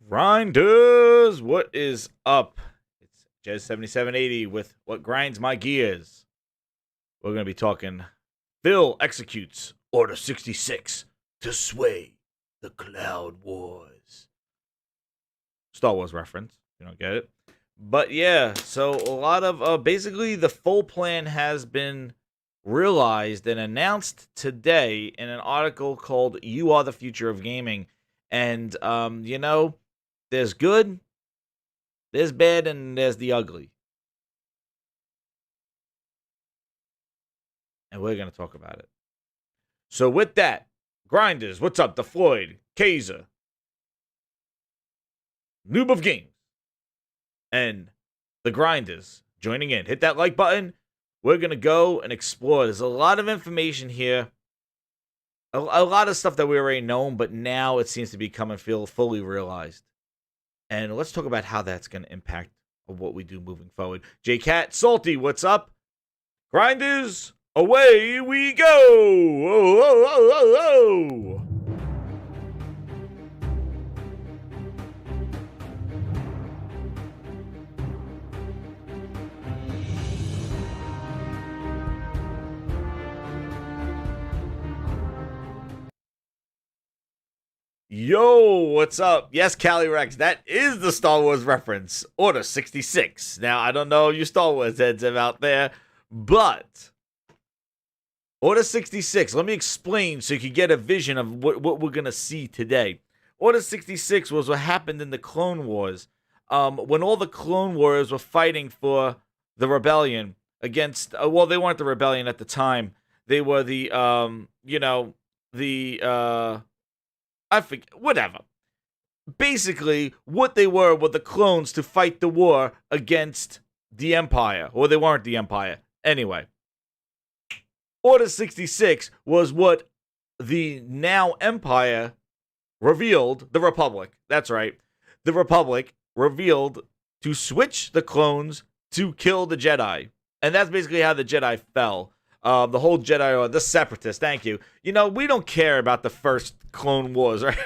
Grinders, what is up? It's Jez7780 with What Grinds My Gears. We're going to be talking Phil executes Order 66 to sway the Cloud Wars. Star Wars reference, you don't get it. But yeah, so a lot of, basically the full plan has been realized and announced today in an article called You Are the Future of Gaming. And, there's good, there's bad, and there's the ugly. And we're going to talk about it. So with that, Grinders, what's up? The Floyd, Kaiser, Noob of Games, and the Grinders joining in. Hit that like button. We're going to go and explore. There's a lot of information here. A lot of stuff that we already know, but now it seems to be coming fully realized. And let's talk about how that's going to impact what we do moving forward. J-Cat, Salty, what's up? Grinders, away we go! Oh, oh, oh, oh, oh. Yo, what's up? Yes, Cali Rex, that is the Star Wars reference. Order 66. Now, I don't know you Star Wars heads out there, but Order 66, let me explain so you can get a vision of what we're going to see today. Order 66 was what happened in the Clone Wars. When all the Clone Wars were fighting for the rebellion against, well, they weren't the rebellion at the time. They were the, I forget, whatever. Basically, what they were the clones to fight the war against the Empire. Or they weren't the Empire. Anyway. Order 66 was what the now Empire revealed, the Republic. That's right. The Republic revealed to switch the clones to kill the Jedi. And that's basically how the Jedi fell. The whole Jedi, or the Separatists, thank you. You know, we don't care about the first Clone Wars, right?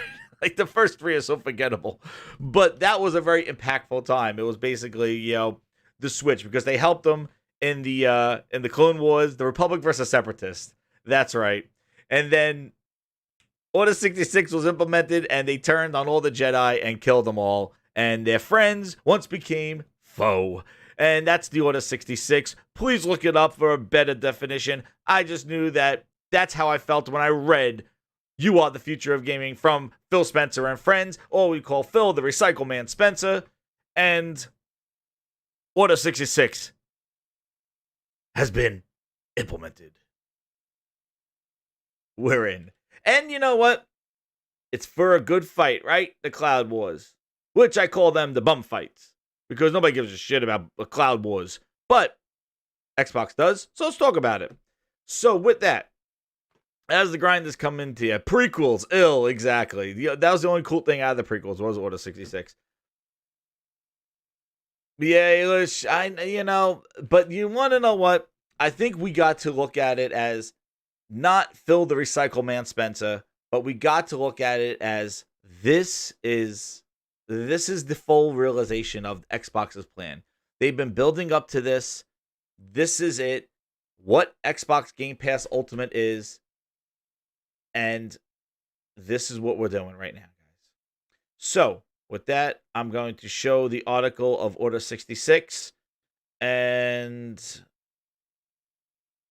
Like, the first three are so forgettable. But that was a very impactful time. It was basically, the switch, because they helped them in the Clone Wars, the Republic versus Separatists. That's right. And then Order 66 was implemented, and they turned on all the Jedi and killed them all. And their friends once became foe. And that's the Order 66. Please look it up for a better definition. I just knew that that's how I felt when I read You Are the Future of Gaming from Phil Spencer and Friends, or we call Phil the Recycle Man Spencer. And Order 66 has been implemented. We're in. And you know what? It's for a good fight, right? The Cloud Wars, which I call them the bum fights. Because nobody gives a shit about the Cloud Wars. But Xbox does, so let's talk about it. So with that, as the Grinders come into you, prequels, exactly. That was the only cool thing out of the prequels, was Order 66. Yeah, but you want to know what? I think we got to look at it as not Phil the Recycle Man Spencer, but we got to look at it as this is the full realization of Xbox's plan. They've been building up to this. This is it. What Xbox Game Pass Ultimate is. And this is what we're doing right now, guys. So, with that, I'm going to show the article of Order 66. And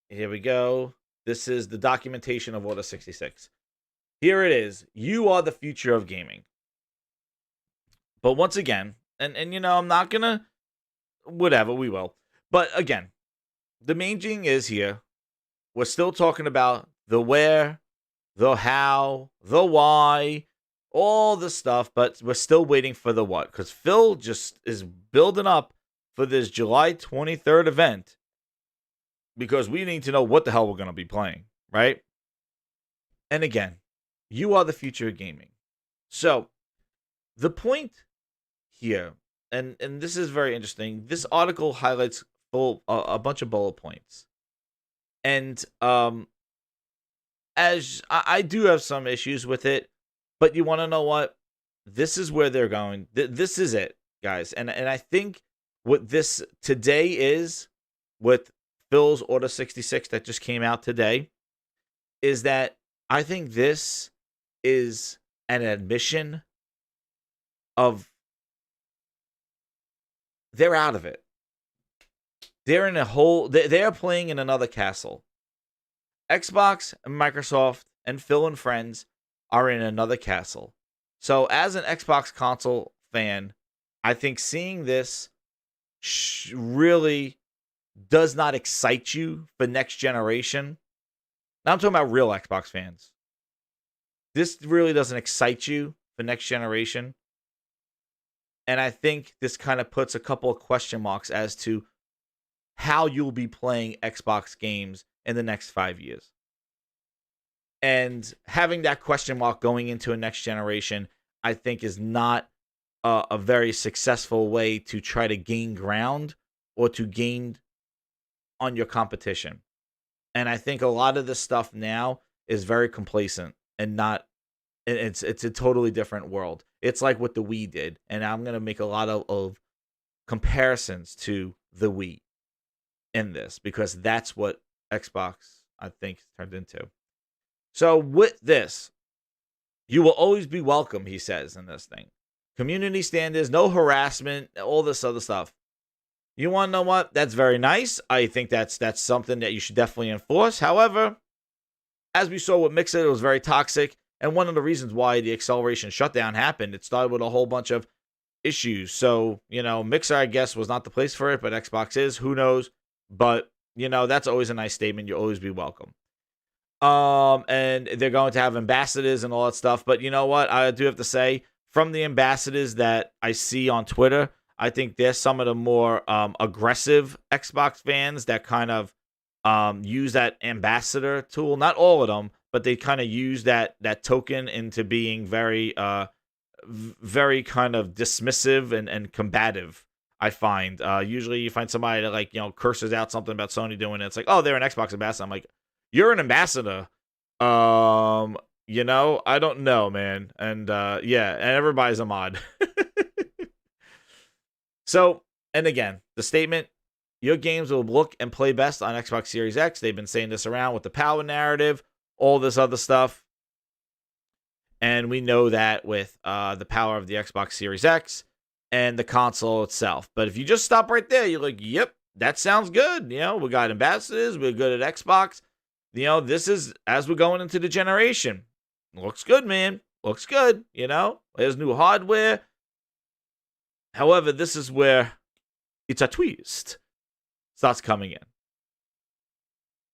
here we go. This is the documentation of Order 66. Here it is. You are the future of gaming. But once again, and I'm not going to, whatever, we will. But again, the main thing is here, we're still talking about the where, the how, the why, all the stuff, but we're still waiting for the what. Because Phil just is building up for this July 23rd event. Because we need to know what the hell we're going to be playing, right? And again, you are the future of gaming. So, the point here, and this is very interesting, this article highlights a bunch of bullet points. And as I do have some issues with it, but you want to know what? this is where they're going. This is it, guys. And I think what this today is with Phil's Order 66 that just came out today is that I think this is an admission of they're out of it. They're in a whole they're playing in another castle. Xbox and Microsoft and Phil and friends are in another castle. So as an Xbox console fan, I think seeing this really does not excite you for next generation. Now I'm talking about real Xbox fans. This really doesn't excite you for next generation. And I think this kind of puts a couple of question marks as to how you'll be playing Xbox games in the next 5 years. And having that question mark going into a next generation, I think is not a very successful way to try to gain ground or to gain on your competition. And I think a lot of this stuff now is very complacent and not, it's a totally different world. It's like what the Wii did. And I'm going to make a lot of comparisons to the Wii in this because that's what Xbox, I think, turned into. So with this, you will always be welcome, he says in this thing. Community standards, no harassment, all this other stuff. You want to know what? That's very nice. I think that's something that you should definitely enforce. However, as we saw with Mixer, it was very toxic. And one of the reasons why the acceleration shutdown happened, it started with a whole bunch of issues. So, Mixer, I guess, was not the place for it, but Xbox is. Who knows? But, that's always a nice statement. You'll always be welcome. And they're going to have ambassadors and all that stuff. But you know what? I do have to say, from the ambassadors that I see on Twitter, I think they're some of the more aggressive Xbox fans that kind of use that ambassador tool. Not all of them, but they kind of use that token into being very, very kind of dismissive and combative. I find usually you find somebody that curses out something about Sony doing it. It's like, oh, they're an Xbox ambassador. I'm like, you're an ambassador. I don't know, man. And and everybody's a mod. So, and again, the statement, your games will look and play best on Xbox Series X. They've been saying this around with the power narrative, all this other stuff. And we know that with the power of the Xbox Series X and the console itself. But if you just stop right there, you're like, yep, that sounds good. We got ambassadors. We're good at Xbox. This is, as we're going into the generation, looks good, man. Looks good. There's new hardware. However, this is where it's a twist starts coming in.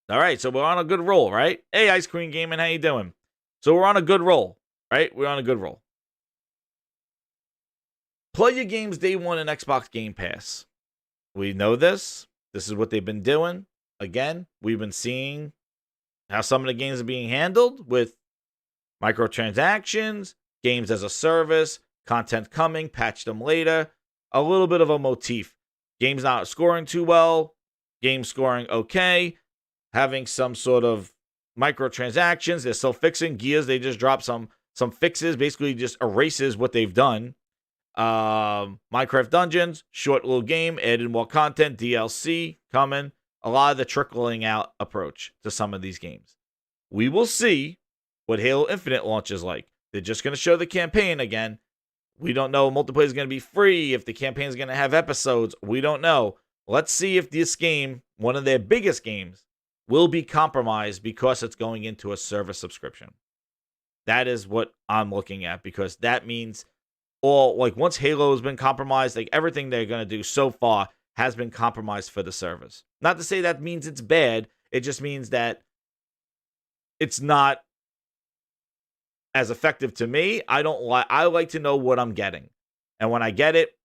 All right, so we're on a good roll, right? Hey, Ice Queen Gaming, how you doing? So we're on a good roll, right? We're on a good roll. Play your games day one in Xbox Game Pass. We know this. This is what they've been doing. Again, we've been seeing how some of the games are being handled with microtransactions, games as a service, content coming, patch them later. A little bit of a motif. Games not scoring too well, games scoring okay, having some sort of microtransactions. They're still fixing Gears. They just dropped some fixes, basically just erases what they've done. Minecraft Dungeons, short little game, added more content, DLC coming. A lot of the trickling out approach to some of these games. We will see what Halo Infinite launches like. They're just going to show the campaign again. We don't know if multiplayer is going to be free, if the campaign is going to have episodes. We don't know. Let's see if this game, one of their biggest games, will be compromised because it's going into a service subscription. That is what I'm looking at, because that means once Halo has been compromised, everything they're going to do so far has been compromised for the service. Not to say that means it's bad. It just means that it's not as effective to me. I like to know what I'm getting. And when I get it,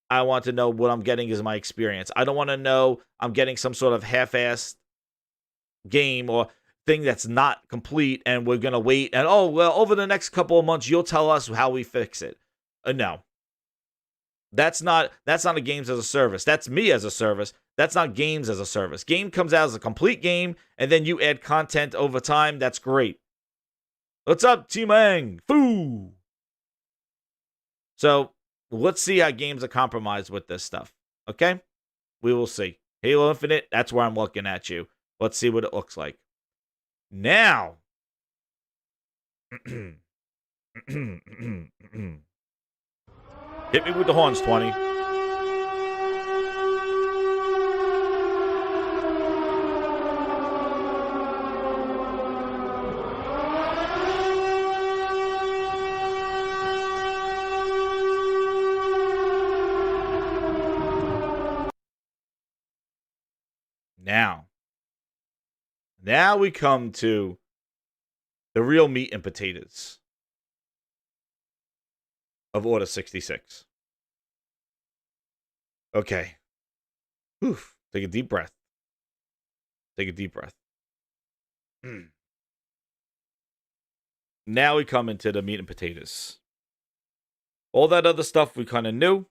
I want to know what I'm getting is my experience. I don't want to know I'm getting some sort of half-assed game or thing that's not complete and we're going to wait and, over the next couple of months, you'll tell us how we fix it. No. That's not a games as a service. That's me as a service. That's not games as a service. Game comes out as a complete game, and then you add content over time. That's great. What's up, T-Mang? Foo! So let's see how games are compromised with this stuff. Okay? We will see. Halo Infinite, that's where I'm looking at you. Let's see what it looks like. Now, hit me with the horns, 20. Now we come to the real meat and potatoes of Order 66. Okay. Oof. Take a deep breath. Take a deep breath. Now we come into the meat and potatoes. All that other stuff we kind of knew.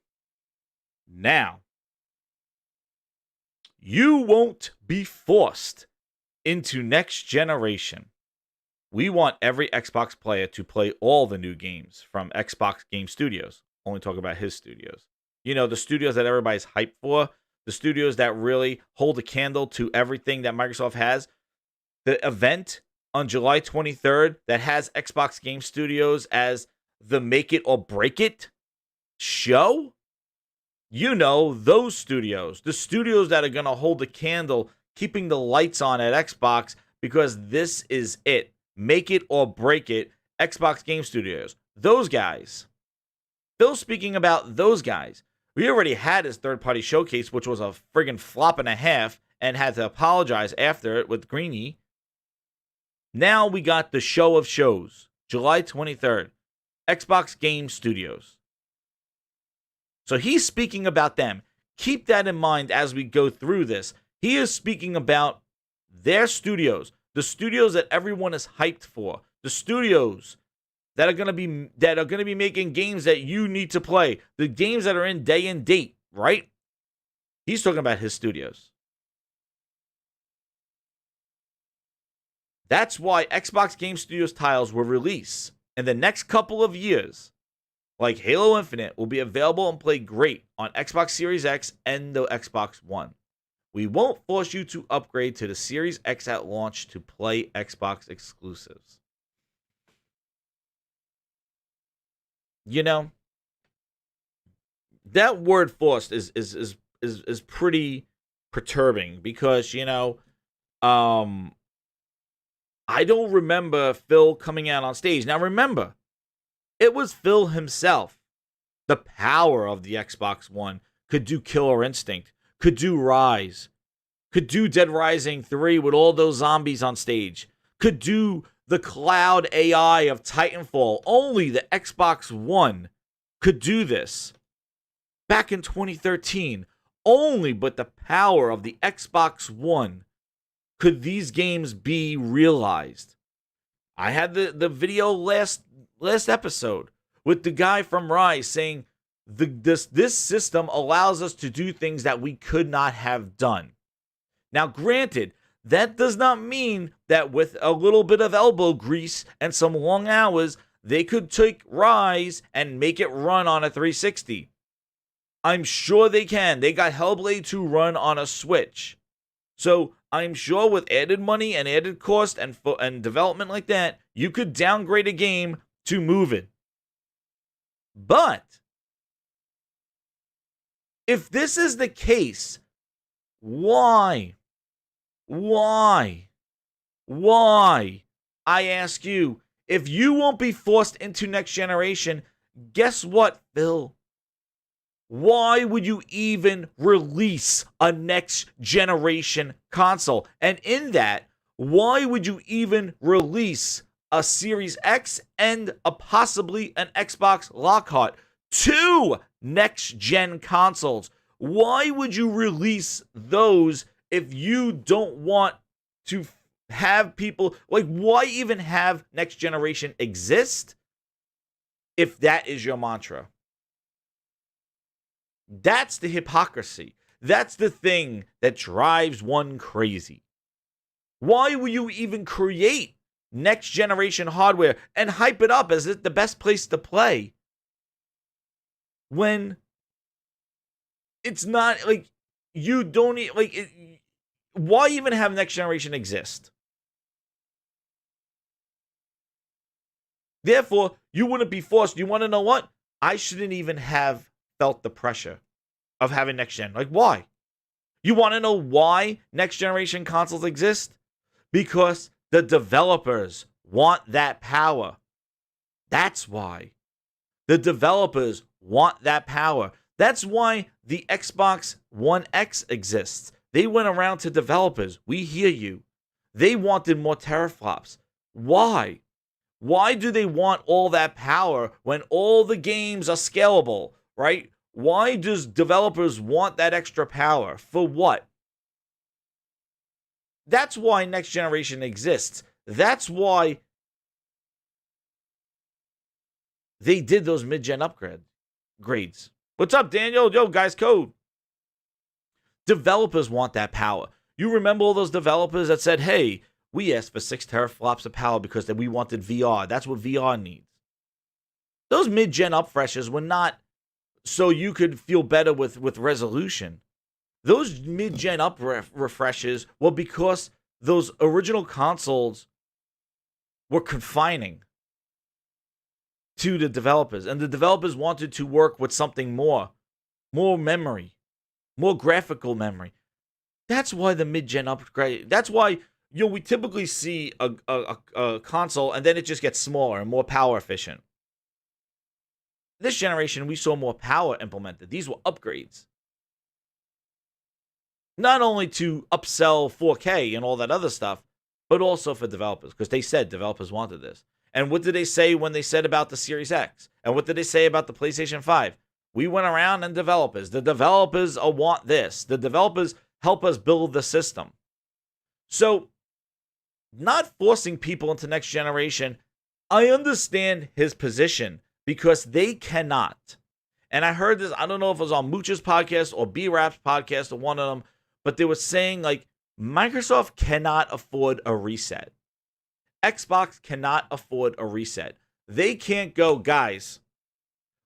Now, you won't be forced into next generation. We want every Xbox player to play all the new games from Xbox Game Studios. Only talk about his studios. You know, the studios that everybody's hyped for, the studios that really hold a candle to everything that Microsoft has. The event on July 23rd that has Xbox Game Studios as the make it or break it show. You know, those studios, the studios that are going to hold the candle, keeping the lights on at Xbox, because this is it. Make it or break it, Xbox Game Studios. Those guys. Phil speaking about those guys. We already had his third-party showcase, which was a friggin' flop and a half, and had to apologize after it with Greeny. Now we got the show of shows, July 23rd, Xbox Game Studios. So he's speaking about them. Keep that in mind as we go through this. He is speaking about their studios, the studios that everyone is hyped for, the studios that are going to be making games that you need to play, the games that are in day and date, right? He's talking about his studios. That's why Xbox Game Studios titles will release in the next couple of years, like Halo Infinite, will be available and play great on Xbox Series X and the Xbox One. We won't force you to upgrade to the Series X at launch to play Xbox exclusives. You know, that word forced is pretty perturbing because, you know, I don't remember Phil coming out on stage. Now remember, it was Phil himself. The power of the Xbox One could do Killer Instinct, could do Rise, could do Dead Rising 3 with all those zombies on stage, could do the cloud AI of Titanfall. Only the Xbox One could do this. Back in 2013, only but the power of the Xbox One could these games be realized. I had the video last episode with the guy from Rise saying this system allows us to do things that we could not have done. Now, granted, that does not mean that with a little bit of elbow grease and some long hours, they could take Rise and make it run on a 360. I'm sure they can. They got Hellblade 2 run on a Switch. So I'm sure with added money and added cost and development like that, you could downgrade a game to move it. But if this is the case, why? I ask you, if you won't be forced into next generation, guess what, Phil? Why would you even release a next generation console? And in that, why would you even release a Series X and possibly an Xbox Lockhart? 2 next gen consoles. Why would you release those if you don't want to have people, like, why even have next generation exist if that is your mantra? That's the hypocrisy. That's the thing that drives one crazy. Why will you even create next generation hardware and hype it up as the best place to play when it's not like you don't like it, why even have next generation exist? Therefore, you wouldn't be forced. You want to know what? I shouldn't even have felt the pressure of having next gen. Like, why? You want to know why next generation consoles exist? Because the developers want that power. That's why. The developers want that power. That's why the Xbox One X exists. They went around to developers. We hear you. They wanted more teraflops. Why? Why do they want all that power when all the games are scalable, right? Why does developers want that extra power? For what? That's why next generation exists. That's why they did those mid-gen grades. What's up, Daniel? Yo, guys, code. Developers want that power. You remember all those developers that said, hey, we asked for 6 teraflops of power because we wanted VR. That's what VR needs. Those mid-gen upfreshes were not so you could feel better with resolution. Those mid-gen refreshes were because those original consoles were confining to the developers. And the developers wanted to work with something more memory, more graphical memory. That's why the mid-gen upgrade. That's why we typically see a console and then it just gets smaller and more power efficient. This generation, we saw more power implemented. These were upgrades. Not only to upsell 4K and all that other stuff, but also for developers, because they said developers wanted this. And what did they say when they said about the Series X? And what did they say about the PlayStation 5? We went around and the developers want this. The developers help us build the system. So, not forcing people into next generation, I understand his position because they cannot. And I heard this, I don't know if it was on Mooch's podcast or B-Rap's podcast or one of them, but they were saying like Microsoft cannot afford a reset. Xbox cannot afford a reset. They can't go, guys,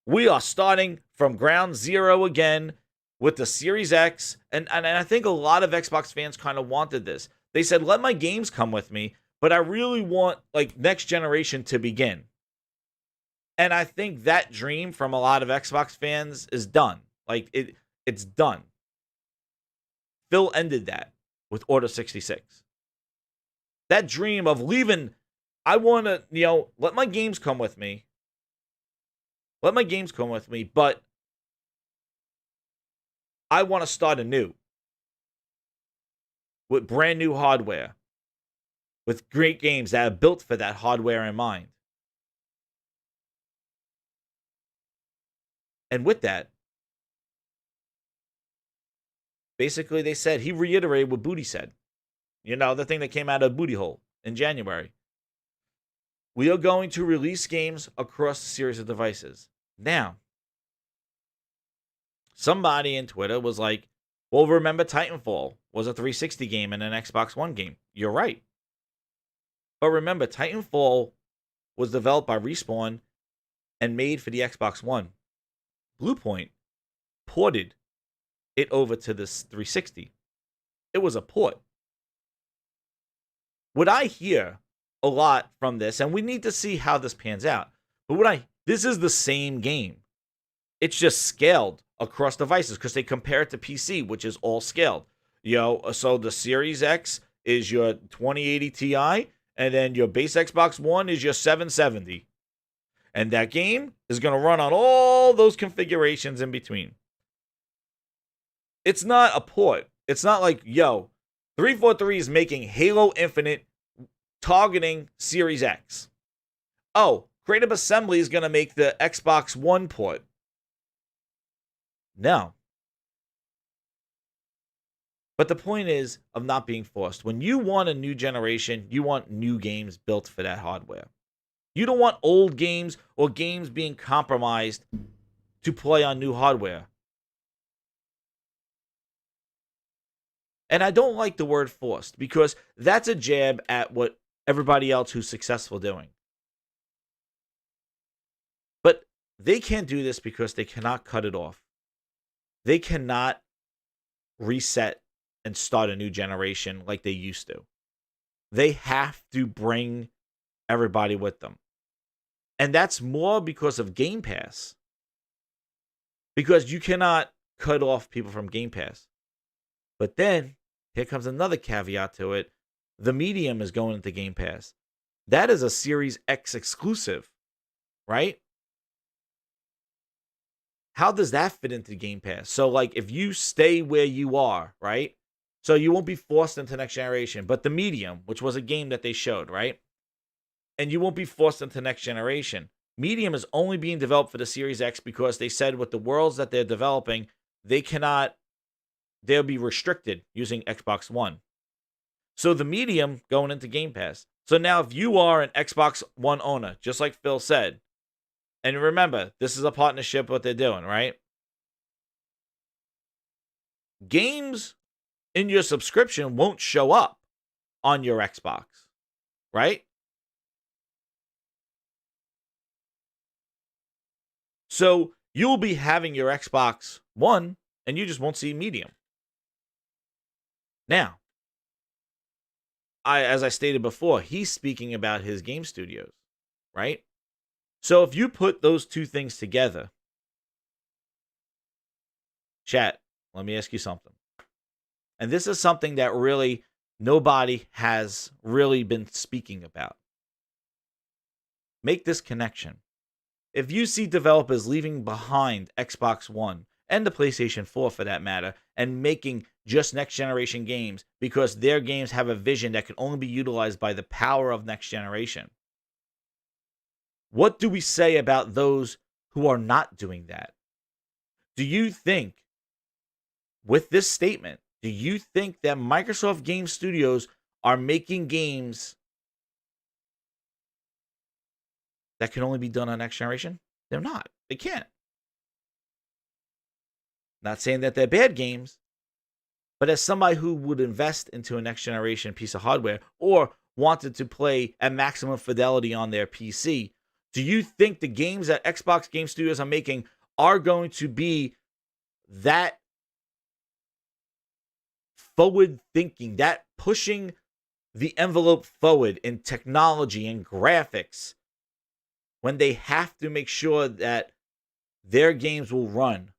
we are starting from ground zero again with the Series X. And I think a lot of Xbox fans kind of wanted this. They said, let my games come with me, but I really want like next generation to begin. And I think that dream from a lot of Xbox fans is done. Like it's done. Phil ended that with Order 66. That dream of leaving, I want to, let my games come with me. Let my games come with me, but I want to start anew with brand new hardware, with great games that are built for that hardware in mind. And with that, basically they said, he reiterated what Booty said. The thing that came out of Booty Hole in January. We are going to release games across a series of devices. Now, somebody in Twitter was like, well, remember Titanfall was a 360 game and an Xbox One game. You're right. But remember, Titanfall was developed by Respawn and made for the Xbox One. Bluepoint ported it over to this 360. It was a port. What I hear a lot from this, and we need to see how this pans out, but this is the same game. It's just scaled across devices because they compare it to PC, which is all scaled. So the Series X is your 2080 Ti, and then your base Xbox One is your 770. And that game is going to run on all those configurations in between. It's not a port. It's not like, 343 is making Halo Infinite targeting Series X. Oh, Creative Assembly is going to make the Xbox One port. No. But the point is of not being forced. When you want a new generation, you want new games built for that hardware. You don't want old games or games being compromised to play on new hardware. And I don't like the word forced because that's a jab at what everybody else who's successful doing. But They can't do this because they cannot cut it off. They cannot reset and start a new generation like they used to. They have to bring everybody with them. And that's more because of Game Pass. Because you cannot cut off people from Game Pass. But then, here comes another caveat to it. The Medium is going into Game Pass. That is a Series X exclusive, right? How does that fit into Game Pass? So, like, if you stay where you are, right? So you won't be forced into next generation. But the Medium, which was a game that they showed, right? And you won't be forced into next generation. Medium is only being developed for the Series X because they said with the worlds that they're developing, they'll be restricted using Xbox One. So the Medium going into Game Pass. So now if you are an Xbox One owner, just like Phil said, and remember, this is a partnership what they're doing, right? Games in your subscription won't show up on your Xbox, right? So you'll be having your Xbox One and you just won't see Medium. Now, as I stated before, he's speaking about his game studios, right? So if you put those two things together, chat, let me ask you something. And this is something that really nobody has really been speaking about. Make this connection. If you see developers leaving behind Xbox One and the PlayStation 4 for that matter, and making just next generation games because their games have a vision that can only be utilized by the power of next generation, what do we say about those who are not doing that? Do you think, with this statement, do you think that Microsoft Game Studios are making games that can only be done on next generation? They're not. They can't. Not saying that they're bad games, but as somebody who would invest into a next generation piece of hardware or wanted to play at maximum fidelity on their PC, do you think the games that Xbox Game Studios are making are going to be that forward thinking, that pushing the envelope forward in technology and graphics, when they have to make sure that their games will run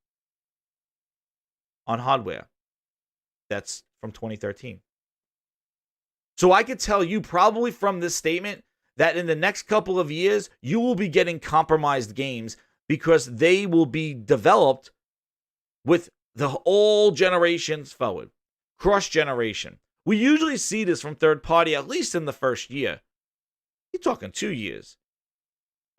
on hardware that's from 2013? So I could tell you probably from this statement that in the next couple of years, you will be getting compromised games because they will be developed with the all generations forward, cross generation. We usually see this from third party, at least in the first year. You're talking 2 years.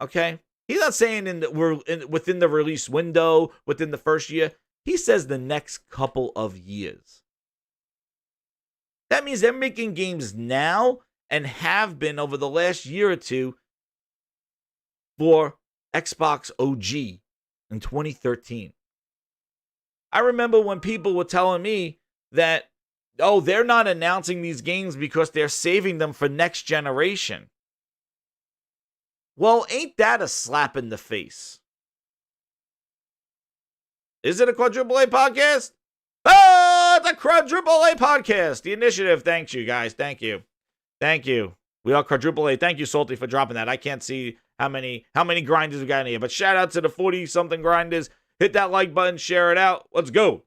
Okay? He's not saying within the release window, within the first year. He says the next couple of years. That means they're making games now and have been over the last year or two for Xbox OG in 2013. I remember when people were telling me that, oh, they're not announcing these games because they're saving them for next generation. Well, ain't that a slap in the face? Is it a quadruple A podcast? Oh, it's a quadruple A podcast. The initiative thanks you, guys. Thank you. Thank you. We are quadruple A. Thank you, Salty, for dropping that. I can't see how many grinders we got in here, but shout out to the 40-something grinders. Hit that like button, share it out. Let's go.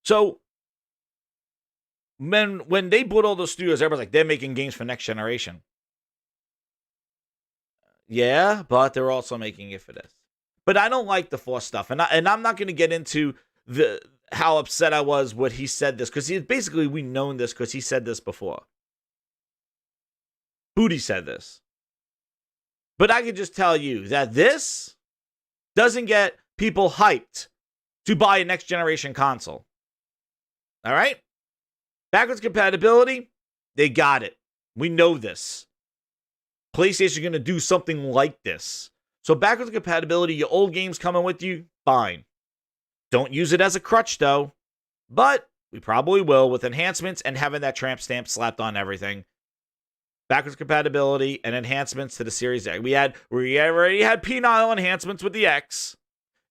So, when they bought all those studios, everybody's like, they're making games for next generation. Yeah, but they're also making it for this. But I don't like the Force stuff. And I'm not going to get into how upset I was when he said this, because basically we known this because he said this before. Booty said this. But I can just tell you that this doesn't get people hyped to buy a next generation console. All right? Backwards compatibility, they got it. We know this. PlayStation are going to do something like this. So backwards compatibility, your old games coming with you, fine. Don't use it as a crutch, though. But we probably will with enhancements and having that tramp stamp slapped on everything. backwards compatibility, and enhancements to the Series X. We already had penile enhancements with the X.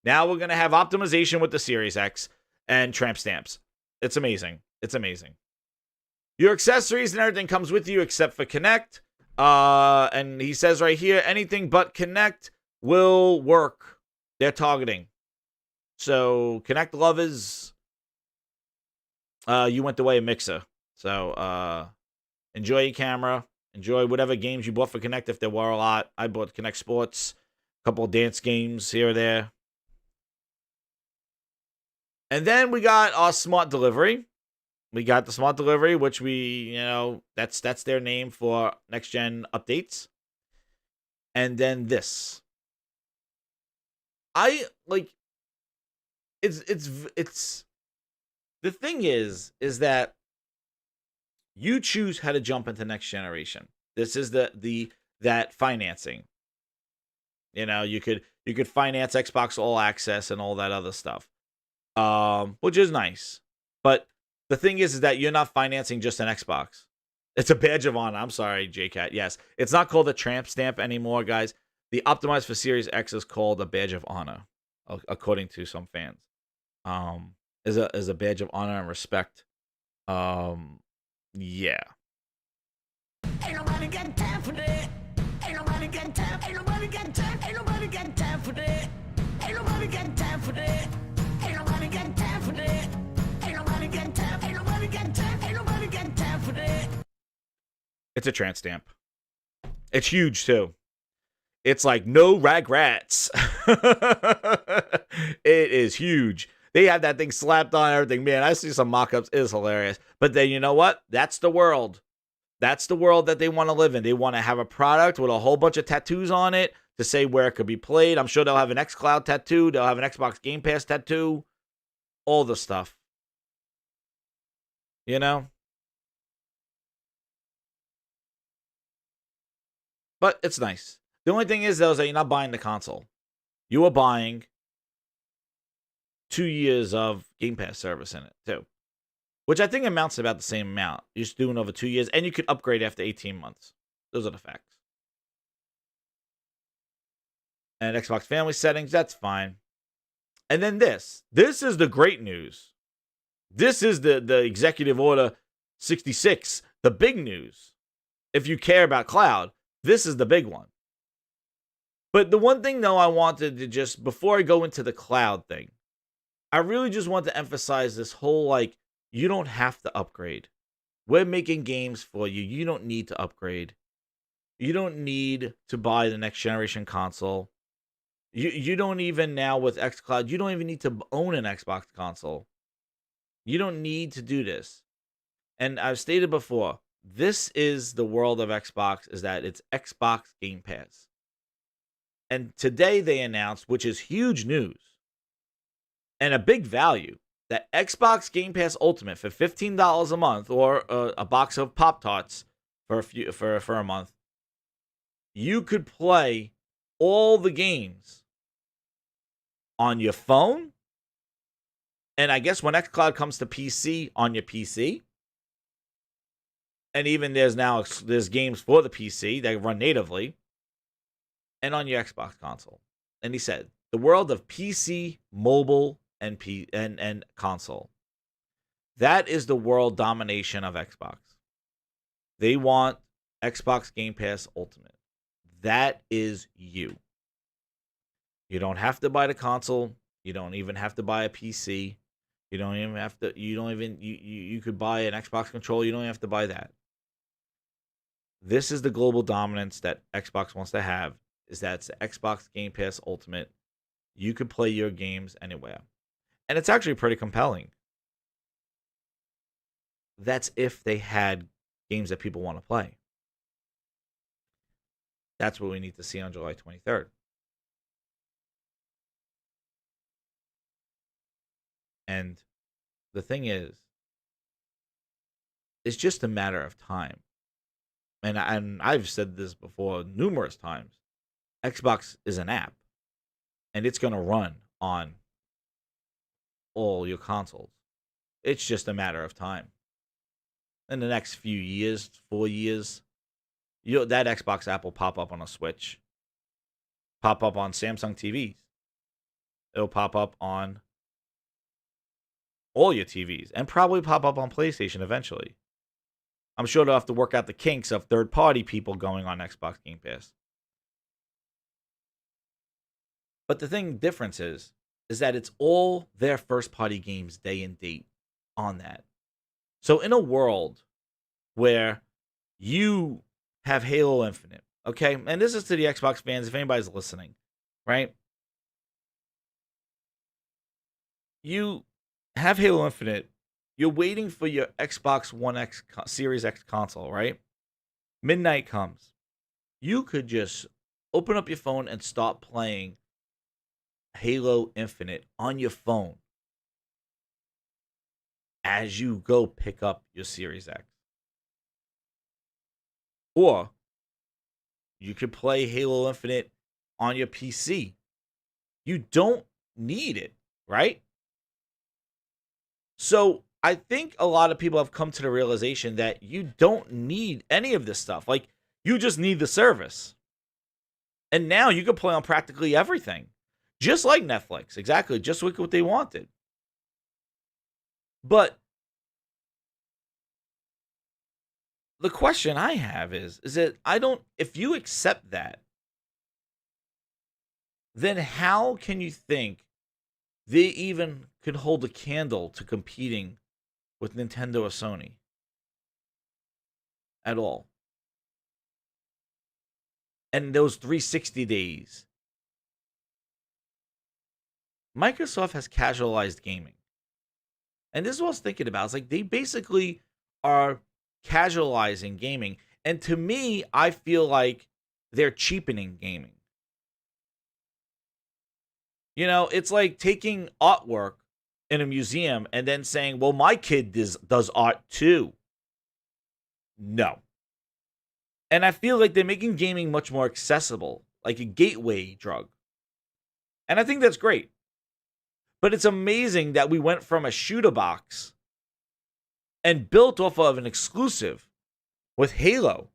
Now we're gonna have optimization with the Series X and tramp stamps. It's amazing. It's amazing. Your accessories and everything comes with you except for Kinect. And he says right here, anything but Kinect will work. They're targeting. So Kinect lovers, you went the way of Mixer. So enjoy your camera. Enjoy whatever games you bought for Kinect if there were a lot. I bought Kinect Sports, a couple of dance games here or there. And then we got our smart delivery. We got the smart delivery, which that's their name for next gen updates. And then this. It's the thing is that you choose how to jump into next generation. This is that financing. You could finance Xbox All Access and all that other stuff. Which is nice. But the thing is that you're not financing just an Xbox. It's a badge of honor. I'm sorry, JCat. Yes. It's not called a tramp stamp anymore, guys. The optimized for Series X is called a badge of honor, according to some fans. Is a badge of honor and respect. Yeah. Ain't nobody got time for that. Ain't nobody got time. Ain't nobody got time. Ain't nobody got time for that. Ain't nobody got time for that. Ain't nobody got time for that. Ain't nobody got time. Ain't nobody got time. Ain't nobody got time for that. It's a tramp stamp. It's huge too. It's like no regrets. It is huge. They have that thing slapped on everything. Man, I see some mock-ups. It is hilarious. But then you know what? That's the world. That's the world that they want to live in. They want to have a product with a whole bunch of tattoos on it to say where it could be played. I'm sure they'll have an xCloud tattoo. They'll have an Xbox Game Pass tattoo. All the stuff. But it's nice. The only thing is, though, is that you're not buying the console. You are buying 2 years of Game Pass service in it, too. Which I think amounts to about the same amount. You're just doing over 2 years, and you could upgrade after 18 months. Those are the facts. And Xbox family settings, that's fine. And then this. This is the great news. This is the Executive Order 66. The big news. If you care about cloud, this is the big one. But the one thing, though, I wanted to just, before I go into the cloud thing, I really just want to emphasize this whole, you don't have to upgrade. We're making games for you. You don't need to upgrade. You don't need to buy the next generation console. You don't even now with xCloud, you don't even need to own an Xbox console. You don't need to do this. And I've stated before, this is the world of Xbox, is that it's Xbox Game Pass. And today they announced, which is huge news and a big value, that Xbox Game Pass Ultimate for $15 a month, or a box of Pop-Tarts for a month, you could play all the games on your phone, and I guess when xCloud comes to PC, on your PC. And even there's games for the PC that run natively, and on your Xbox console. And he said, the world of PC, mobile, and console. That is the world domination of Xbox. They want Xbox Game Pass Ultimate. That is you. You don't have to buy the console. You don't even have to buy a PC. You could buy an Xbox controller. You don't even have to buy that. This is the global dominance that Xbox wants to have, is that it's the Xbox Game Pass Ultimate. You could play your games anywhere. And it's actually pretty compelling. That's if they had games that people want to play. That's what we need to see on July 23rd. And the thing is, it's just a matter of time. And I've said this before numerous times. Xbox is an app, and it's going to run on all your consoles. It's just a matter of time. In the next few years, 4 years, that Xbox app will pop up on a Switch, pop up on Samsung TVs. It'll pop up on all your TVs and probably pop up on PlayStation eventually. I'm sure they'll have to work out the kinks of third-party people going on Xbox Game Pass. But the difference is that it's all their first-party games day and date on that. So in a world where you have Halo Infinite, okay? And this is to the Xbox fans, if anybody's listening, right? You have Halo Infinite. You're waiting for your Xbox One X Series X console, right? Midnight comes. You could just open up your phone and start playing Halo Infinite on your phone as you go pick up your Series X. Or you could play Halo Infinite on your PC. You don't need it, right? So I think a lot of people have come to the realization that you don't need any of this stuff. Like, you just need the service. And now you can play on practically everything. Just like Netflix. Exactly. Just like what they wanted. But the question I have is that if you accept that, then how can you think they even could hold a candle to competing with Nintendo or Sony at all? And those 360 days, Microsoft has casualized gaming. And this is what I was thinking about. It's like they basically are casualizing gaming. And to me, I feel like they're cheapening gaming. You know, it's like taking artwork in a museum and then saying, well, my kid does art too. No. And I feel like they're making gaming much more accessible, like a gateway drug. And I think that's great. But it's amazing that we went from a shooter box and built off of an exclusive with Halo.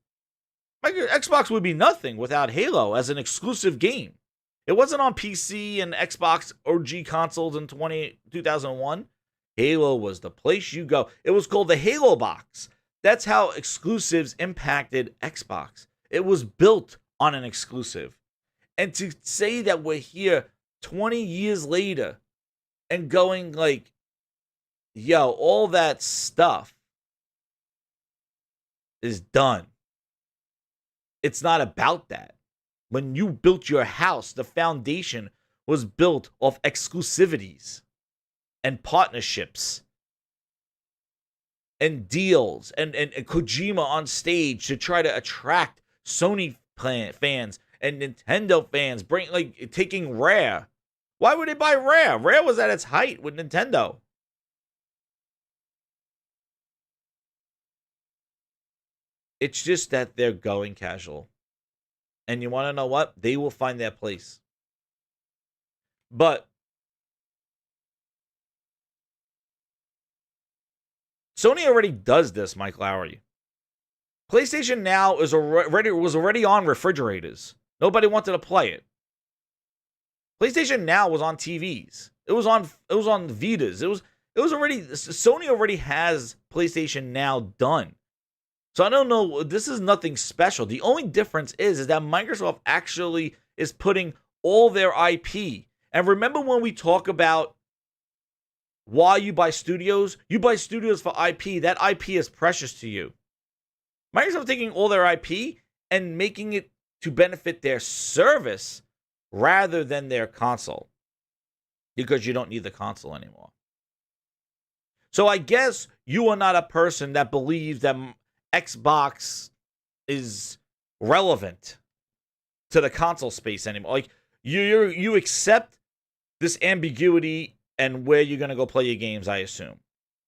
Xbox would be nothing without Halo as an exclusive game. It wasn't on PC and Xbox OG consoles in 2001. Halo was the place you go. It was called the Halo box. That's how exclusives impacted Xbox. It was built on an exclusive. And to say that we're here 20 years later and going like, yo, all that stuff is done. It's not about that. When you built your house, the foundation was built off exclusivities and partnerships and deals and Kojima on stage to try to attract Sony fans and Nintendo fans, taking Rare. Why would they buy Rare? Rare was at its height with Nintendo. It's just that they're going casual. And you want to know what? They will find their place. But Sony already does this, Mike Lowry. PlayStation Now was already on refrigerators. Nobody wanted to play it. PlayStation Now was on TVs. It was on Vitas. It was already, Sony already has PlayStation Now done. So I don't know, this is nothing special. The only difference is that Microsoft actually is putting all their IP. And remember when we talk about why you buy studios? You buy studios for IP. That IP is precious to you. Microsoft taking all their IP and making it to benefit their service rather than their console. Because you don't need the console anymore. So I guess you are not a person that believes that Xbox is relevant to the console space anymore. Like you accept this ambiguity and where you're gonna go play your games, I assume.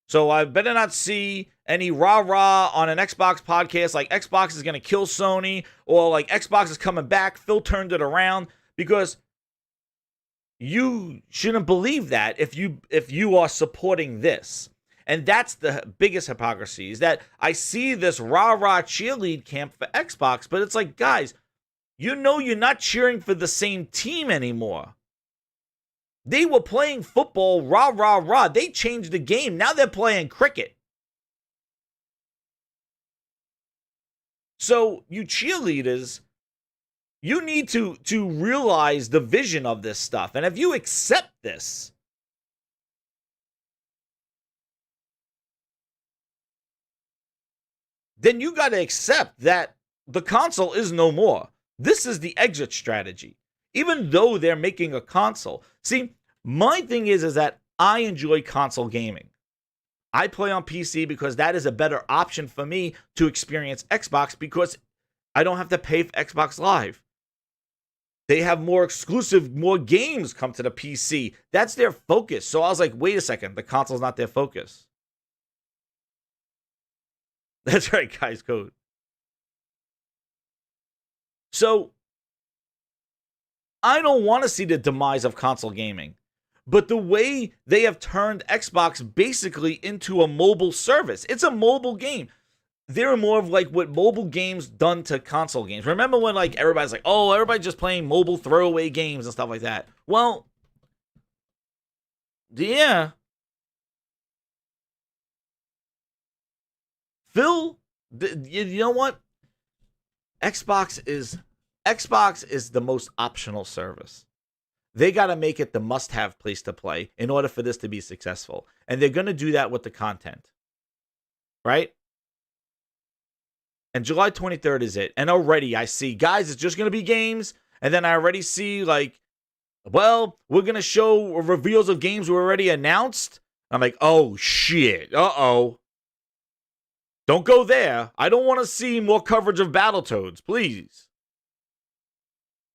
So I better not see any rah-rah on an Xbox podcast like Xbox is gonna kill Sony or like Xbox is coming back. Phil turned it around, because you shouldn't believe that if you are supporting this. And that's the biggest hypocrisy, is that I see this rah-rah cheerlead camp for Xbox, but it's like, guys, you know you're not cheering for the same team anymore. They were playing football, rah, rah, rah. They changed the game. Now they're playing cricket. So you cheerleaders, you need to realize the vision of this stuff. And if you accept this, then you got to accept that the console is no more. This is the exit strategy. Even though they're making a console. See, my thing is that I enjoy console gaming. I play on PC because that is a better option for me to experience Xbox, because I don't have to pay for Xbox Live. They have more exclusive, more games come to the PC. That's their focus. So I was like, wait a second, the console's not their focus. That's right, guys, code. So I don't want to see the demise of console gaming. But the way they have turned Xbox basically into a mobile service, it's a mobile game. They're more of like what mobile games done to console games. Remember when like everybody's like, oh, everybody's just playing mobile throwaway games and stuff like that? Well, yeah. Phil, you know what? Xbox is the most optional service. They got to make it the must-have place to play in order for this to be successful. And they're going to do that with the content. Right? And July 23rd is it. And already I see, guys, it's just going to be games. And then I already see, like, well, we're going to show reveals of games we already announced. I'm like, oh, shit. Uh-oh. Don't go there. I don't want to see more coverage of Battletoads, please.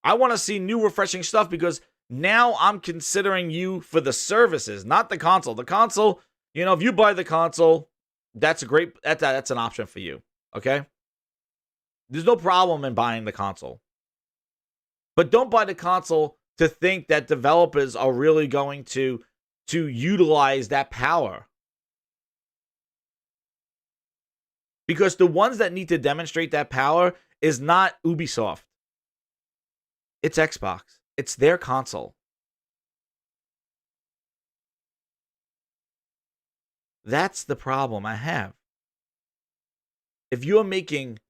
I want to see new, refreshing stuff, because now I'm considering you for the services, not the console. The console, you know, if you buy the console, that's an option for you, okay? There's no problem in buying the console. But don't buy the console to think that developers are really going to utilize that power. Because the ones that need to demonstrate that power is not Ubisoft. It's Xbox. It's their console. That's the problem I have. If you're making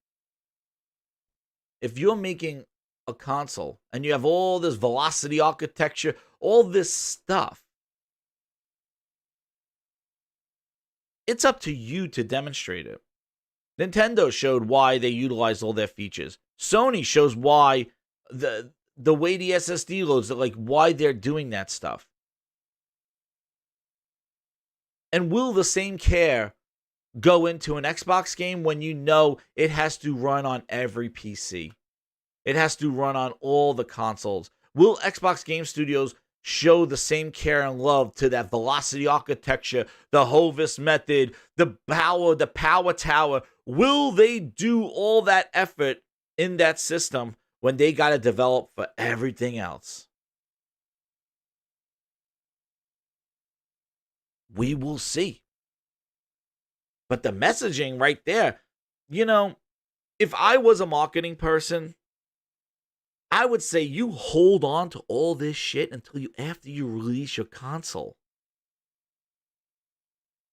a console and you have all this velocity architecture, all this stuff, it's up to you to demonstrate it. Nintendo showed why they utilized all their features. Sony shows why the way the SSD loads, like why they're doing that stuff. And will the same care go into an Xbox game when you know it has to run on every PC? It has to run on all the consoles. Will Xbox Game Studios show the same care and love to that velocity architecture, the Hovis method, the power tower? Will they do all that effort in that system when they got to develop for everything else? We will see. But the messaging right there, you know, if I was a marketing person, I would say you hold on to all this shit until after you release your console.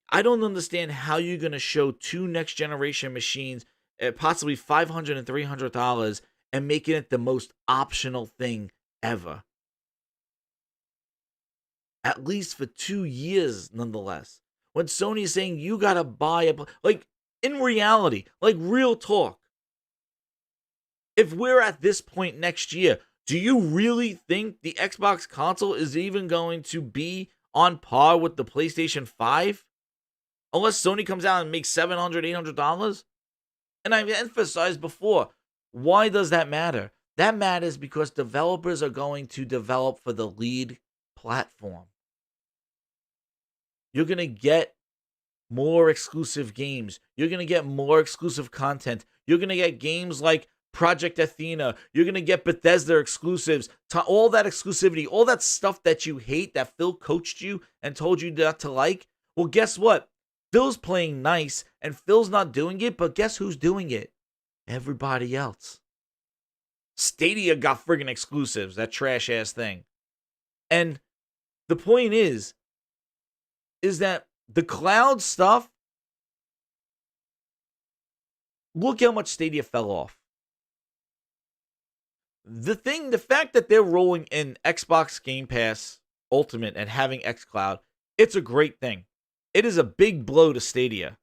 I don't understand how you're going to show two next generation machines at possibly $500 and $300 and making it the most optional thing ever. At least for 2 years, nonetheless. When Sony's saying you got to buy like, in reality, like real talk, if we're at this point next year, do you really think the Xbox console is even going to be on par with the PlayStation 5? Unless Sony comes out and makes $700, $800? And I've emphasized before, why does that matter? That matters because developers are going to develop for the lead platform. You're going to get more exclusive games. You're going to get more exclusive content. You're going to get games like Project Athena. You're going to get Bethesda exclusives. All that exclusivity, all that stuff that you hate, that Phil coached you and told you not to like. Well, guess what? Phil's playing nice, and Phil's not doing it, but guess who's doing it? Everybody else. Stadia got friggin' exclusives, that trash ass thing. And the point is that the cloud stuff, look how much Stadia fell off. The fact that they're rolling in Xbox Game Pass Ultimate and having xCloud, it's a great thing. It is a big blow to Stadia.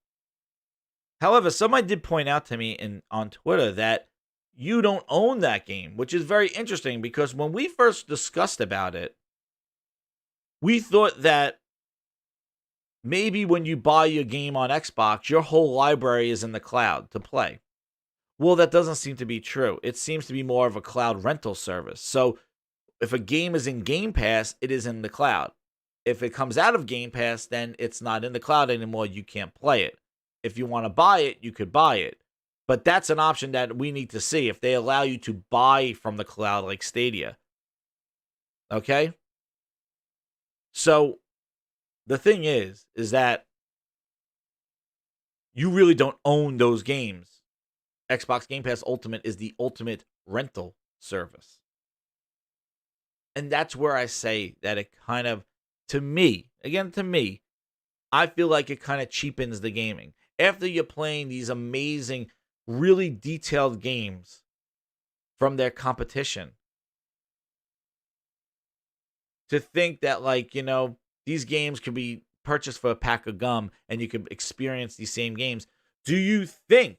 However, somebody did point out to me on Twitter that you don't own that game, which is very interesting because when we first discussed about it, we thought that maybe when you buy your game on Xbox, your whole library is in the cloud to play. Well, that doesn't seem to be true. It seems to be more of a cloud rental service. So if a game is in Game Pass, it is in the cloud. If it comes out of Game Pass, then it's not in the cloud anymore. You can't play it. If you want to buy it, you could buy it. But that's an option that we need to see if they allow you to buy from the cloud like Stadia. Okay? So the thing is that you really don't own those games. Xbox Game Pass Ultimate is the ultimate rental service. And that's where I say that it kind of, to me, I feel like it kind of cheapens the gaming. After you're playing these amazing, really detailed games from their competition, to think that, like, you know, these games could be purchased for a pack of gum and you could experience these same games. Do you think,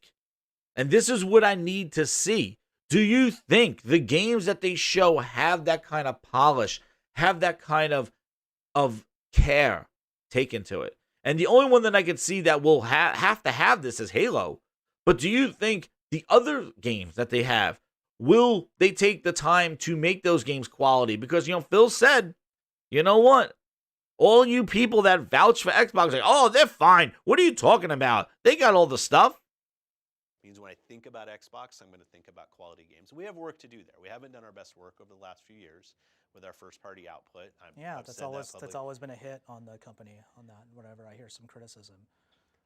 and this is what I need to see, do you think the games that they show have that kind of polish, have that kind of care taken to it? And the only one that I can see that will have to have this is Halo. But do you think the other games that they have, will they take the time to make those games quality? Because, you know, Phil said, you know what? All you people that vouch for Xbox, like, oh, they're fine. What are you talking about? They got all the stuff. Means when I think about Xbox, I'm going to think about quality games. We have work to do there. We haven't done our best work over the last few years with our first-party output. That's always been a hit on the company on that. Whenever I hear some criticism.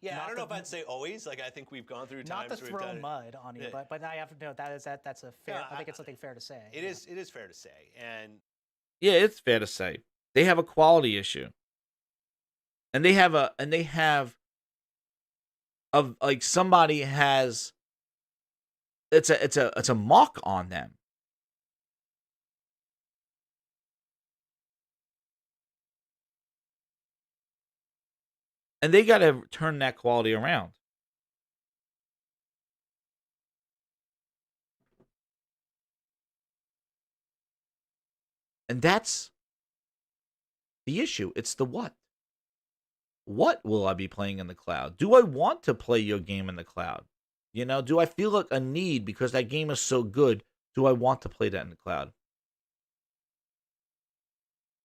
Yeah, I don't know if I'd say always. Like, I think we've gone through times. Not to throw mud on you, but I have to know that's a fair. I think it's something fair to say. It is fair to say, and yeah, it's fair to say they have a quality issue, and they have like somebody has. It's a mark on them. And they got to turn that quality around. And that's the issue. It's the what. What will I be playing in the cloud? Do I want to play your game in the cloud? You know, do I feel like a need because that game is so good? Do I want to play that in the cloud?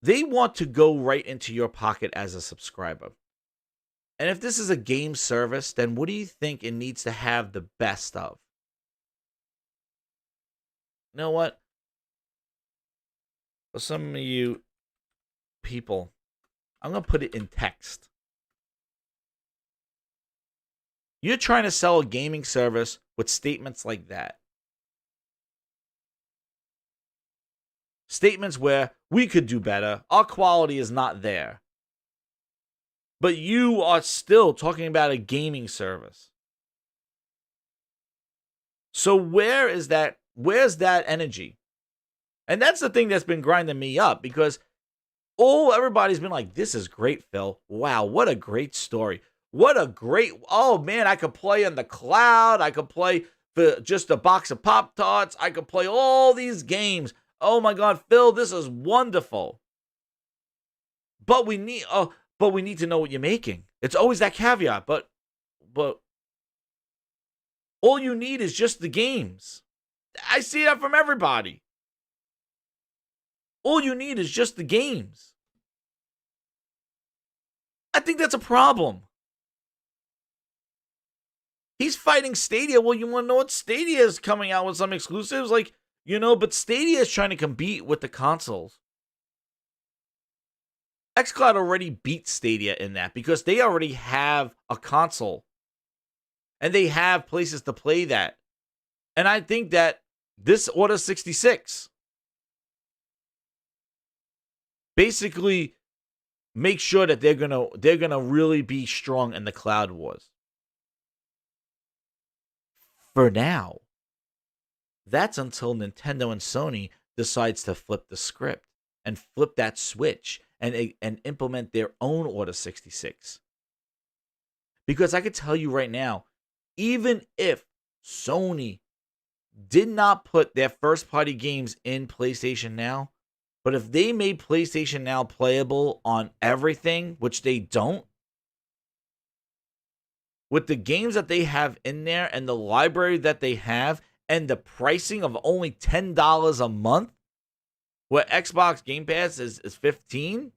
They want to go right into your pocket as a subscriber. And if this is a game service, then what do you think it needs to have the best of? You know what? For some of you people, I'm going to put it in text. You're trying to sell a gaming service with statements like that. Statements where we could do better, our quality is not there. But you are still talking about a gaming service. So where's that energy? And that's the thing that's been grinding me up, because everybody's been like, this is great, Phil. Wow, what a great story. Oh man, I could play in the cloud. I could play for just a box of Pop-Tarts. I could play all these games. Oh my God, Phil, this is wonderful. But we need to know what you're making. It's always that caveat, but all you need is just the games. I see that from everybody. All you need is just the games. I think that's a problem. He's fighting Stadia. Well, you want to know what? Stadia is coming out with some exclusives, like, you know, but Stadia is trying to compete with the consoles. xCloud already beat Stadia in that because they already have a console and they have places to play that. And I think that this Order 66 basically makes sure that they're gonna really be strong in the cloud wars. For now, that's until Nintendo and Sony decides to flip the script and flip that switch and implement their own Order 66. Because I could tell you right now, even if Sony did not put their first-party games in PlayStation Now, but if they made PlayStation Now playable on everything, which they don't, with the games that they have in there and the library that they have and the pricing of only $10 a month, where Xbox Game Pass is $15,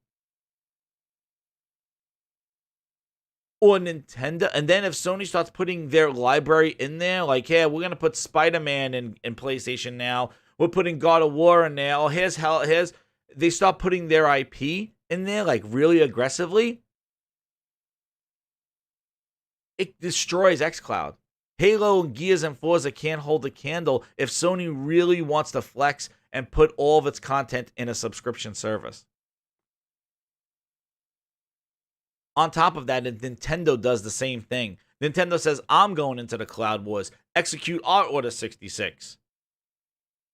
or Nintendo, and then if Sony starts putting their library in there, like, hey, we're going to put Spider-Man in PlayStation Now, we're putting God of War in there, oh, here's they start putting their IP in there, like, really aggressively, it destroys xCloud. Halo and Gears and Forza can't hold a candle if Sony really wants to flex and put all of its content in a subscription service. On top of that, Nintendo does the same thing. Nintendo says, I'm going into the cloud wars. Execute our Order 66.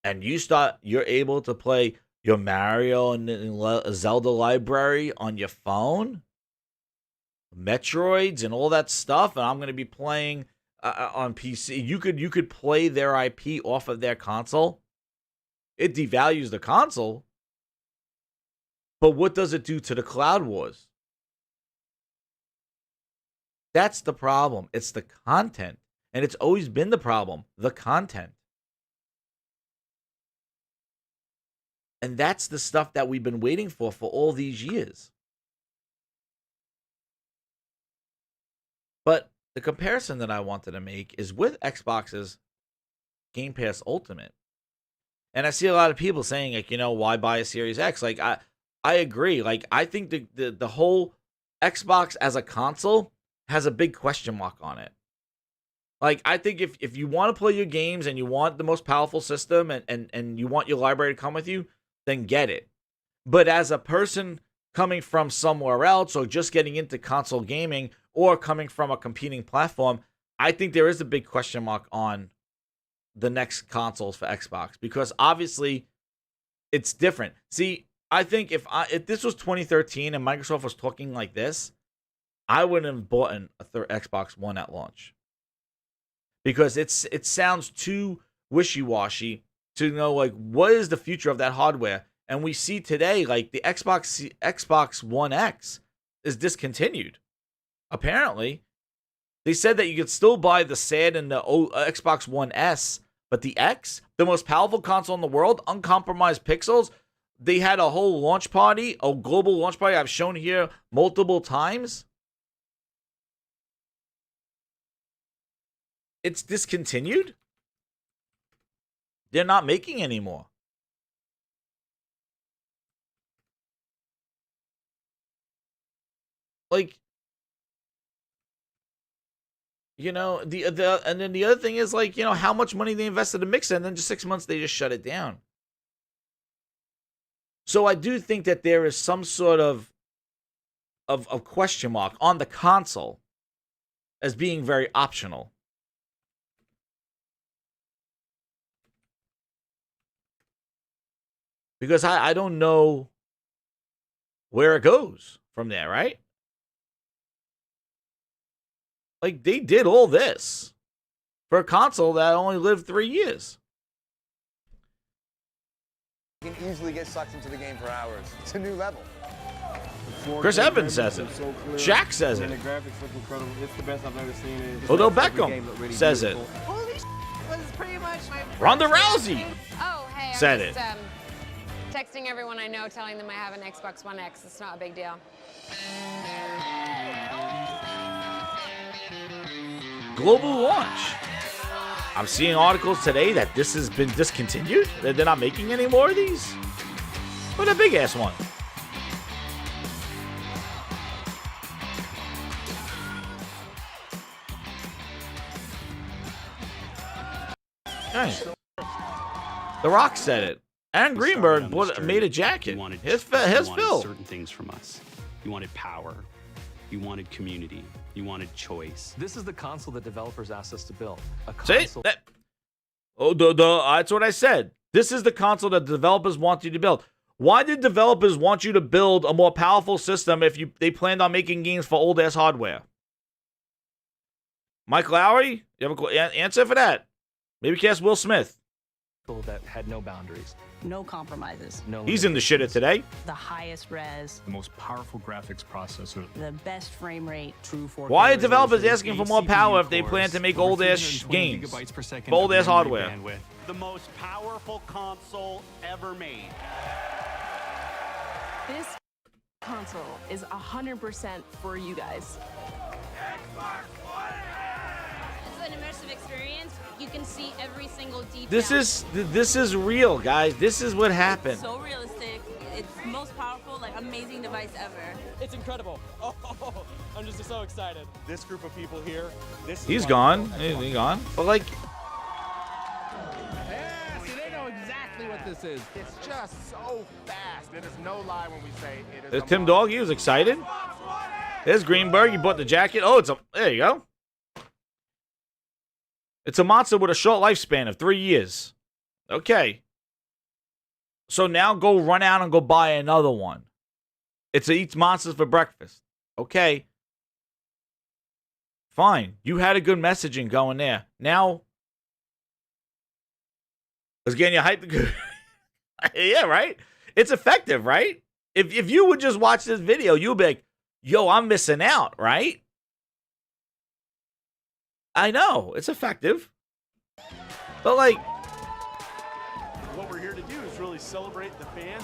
And you're able to play your Mario and Zelda library on your phone, Metroids and all that stuff, and I'm going to be playing on PC. You could play their IP off of their console. It devalues the console, but what does it do to the cloud wars? That's the problem. It's the content, and it's always been the problem, the content. And that's the stuff that we've been waiting for all these years. But the comparison that I wanted to make is with Xbox's Game Pass Ultimate. And I see a lot of people saying, like, why buy a Series X? Like, I agree. Like, I think the whole Xbox as a console has a big question mark on it. Like, I think if you want to play your games and you want the most powerful system and you want your library to come with you, then get it. But as a person coming from somewhere else or just getting into console gaming or coming from a competing platform, I think there is a big question mark on the next consoles for Xbox because obviously it's different. See, I think if this was 2013 and Microsoft was talking like this, I wouldn't have bought a third Xbox One at launch because it sounds too wishy-washy to know, like, what is the future of that hardware. And we see today, like, the Xbox One X is discontinued. Apparently, they said that you could still buy the SAD and the Xbox One S, but the X, the most powerful console in the world, uncompromised pixels, they had a whole launch party, a global launch party I've shown here multiple times. It's discontinued. They're not making anymore. Like, and then the other thing is, like, how much money they invested in Mixer, and then just 6 months they just shut it down. So I do think that there is some sort of question mark on the console as being very optional. Because I don't know where it goes from there, right? Like, they did all this for a console that only lived 3 years. You can easily get sucked into the game for hours. It's a new level. Chris Evans says it. So Shaq says it. The graphics look incredible. It's the best I've ever seen it. Odell Beckham says it. Holy was pretty much my Ronda Rousey Oh, hey, said I'm just, texting everyone I know, telling them I have an Xbox One X. It's not a big deal. global launch. I'm seeing articles today that this has been discontinued. That they're not making any more of these. What a big ass one. Nice. The Rock said it. Aaron Greenberg made a jacket. His fill. Certain things from us. You wanted power. You wanted community. You wanted choice. This is the console that developers asked us to build. A See? console. That's what I said. This is the console that developers want you to build. Why did developers want you to build a more powerful system if they planned on making games for old-ass hardware? Mike Lowry, you have an answer for that? Maybe cast Will Smith. That had no boundaries. No compromises. No. He's in the shitter today. The highest res, the most powerful graphics processor, the best frame rate. True 4K. Why are developers asking for more power if they plan to make old-ass games? For old-ass hardware. The most powerful console ever made. This console is 100% for you guys. It's an immersive experience. You can see every single detail. This is real, guys. This is what happened. So realistic. It's the most powerful, like amazing device ever. It's incredible. Oh, I'm just so excited. This group of people here. He's gone. He's gone. But like. What this is. It's just so fast. It is no lie when we say it is. There's Tim Dog. He was excited. There's Greenberg. He bought the jacket. Oh, there you go. It's a monster with a short lifespan of 3 years. Okay. So now go run out and go buy another one. It eats monsters for breakfast. Okay. Fine. You had a good messaging going there. Now, let's get you hyped. Yeah, right? It's effective, right? If you would just watch this video, you'll be like, yo, I'm missing out, right? I know. It's effective. But, like... What we're here to do is really celebrate the fans.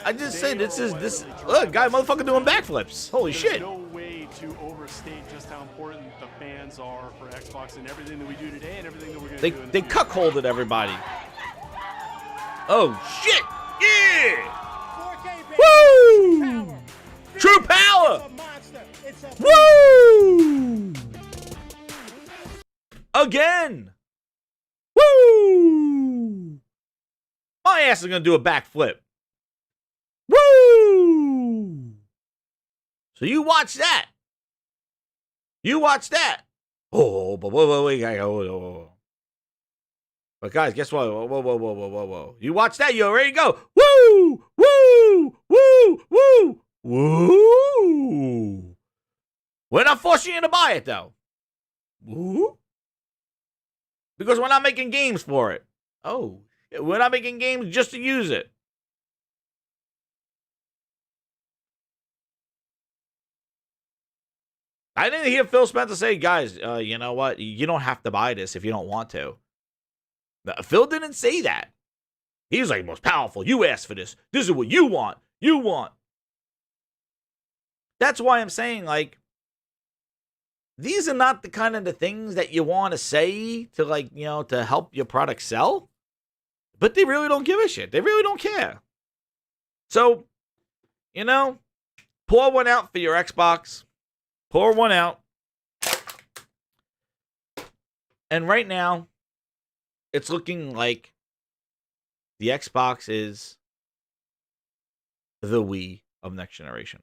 I just said, look, guy, motherfucker doing backflips. Holy shit. There's no way to overstate just how important the fans are for Xbox and everything that we do today and everything that we're going to do in the They cuckolded everybody. Oh, shit! Yeah! Woo! True power! Woo! Again! Woo! My ass is gonna do a backflip. Woo! So you watch that. You watch that. Oh, but wait. But guys, guess what? Whoa. You watch that, you already go. Woo! Woo! Woo! Woo! Woo! We're not forcing you to buy it, though. Woo! Because we're not making games for it. Oh, we're not making games just to use it. I didn't hear Phil Spencer say, guys, you know what? You don't have to buy this if you don't want to. Phil didn't say that. He was like, most powerful. You asked for this. This is what you want. You want. That's why I'm saying, like, these are not the kind of the things that you want to say to, like, you know, to help your product sell. But they really don't give a shit. They really don't care. So, you know, pour one out for your Xbox. Pour one out. And right now, it's looking like the Xbox is the Wii of next generation.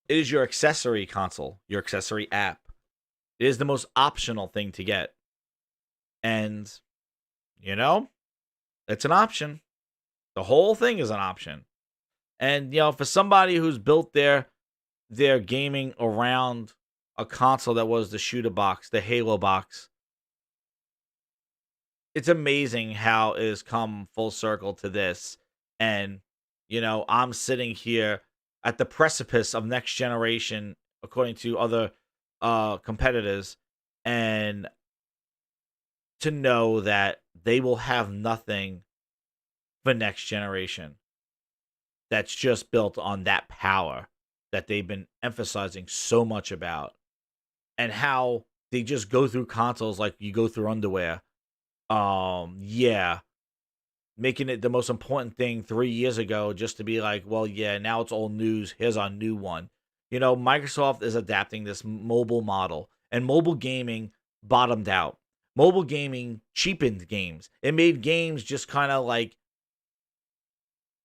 It is your accessory console, your accessory app. It is the most optional thing to get. And, you know, it's an option. The whole thing is an option. And, you know, for somebody who's built their gaming around a console that was the shooter box, the Halo box, it's amazing how it has come full circle to this. And, you know, I'm sitting here at the precipice of next generation, according to other competitors, and to know that they will have nothing for next generation that's just built on that power that they've been emphasizing so much about, and how they just go through consoles like you go through underwear. Yeah, making it the most important thing 3 years ago just to be like, well, yeah, now it's old news. Here's our new one. You know, Microsoft is adapting this mobile model, and mobile gaming bottomed out. Mobile gaming cheapened games. It made games just kind of like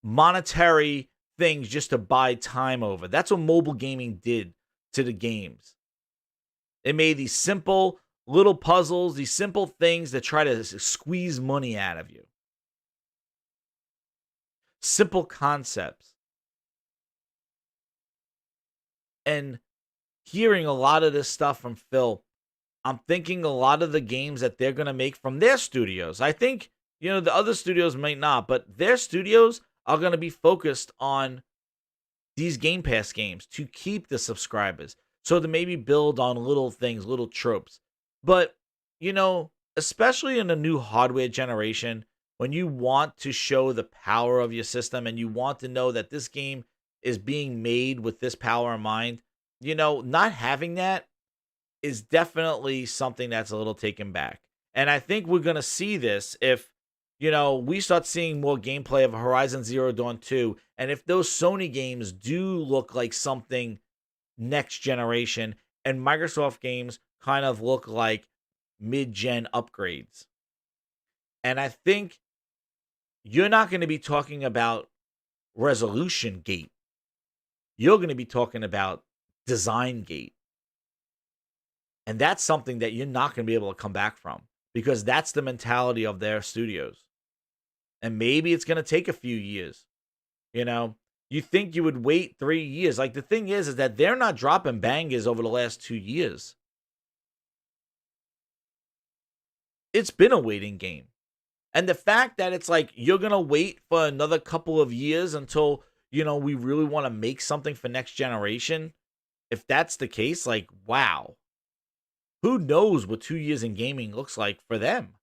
monetary things just to buy time over. That's what mobile gaming did to the games. It made these simple little puzzles, these simple things that try to squeeze money out of you. Simple concepts. And hearing a lot of this stuff from Phil, I'm thinking a lot of the games that they're going to make from their studios. I think, the other studios might not, but their studios are going to be focused on these Game Pass games to keep the subscribers. So to maybe build on little things, little tropes. But, especially in a new hardware generation, when you want to show the power of your system and you want to know that this game is being made with this power in mind, not having that is definitely something that's a little taken back. And I think we're going to see this if, we start seeing more gameplay of Horizon Zero Dawn 2. And if those Sony games do look like something next generation and Microsoft games kind of look like mid-gen upgrades. And I think you're not going to be talking about resolution gate. You're going to be talking about design gate. And that's something that you're not going to be able to come back from because that's the mentality of their studios. And maybe it's going to take a few years. You think you would wait 3 years. Like the thing is that they're not dropping bangers over the last 2 years. It's been a waiting game. And the fact that it's like you're going to wait for another couple of years until, we really want to make something for next generation. If that's the case, like, wow. Who knows what 2 years in gaming looks like for them?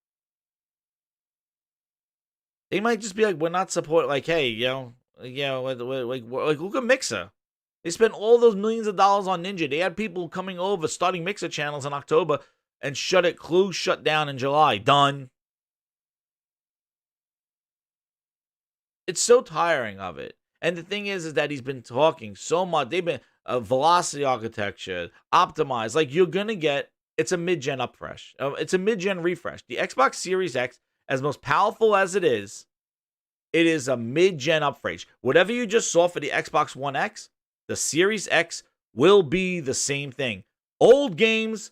They might just be like, we're not supporting, like, hey, like look at Mixer. They spent all those millions of dollars on Ninja. They had people coming over, starting Mixer channels in October and shut down in July. Done. It's so tiring of it. And the thing is that he's been talking so much. They've been velocity architecture, optimized. Like you're going to get, it's a mid-gen refresh. It's a mid-gen refresh. The Xbox Series X, as most powerful as it is a mid-gen upgrade. Whatever you just saw for the Xbox One X, the Series X will be the same thing. Old games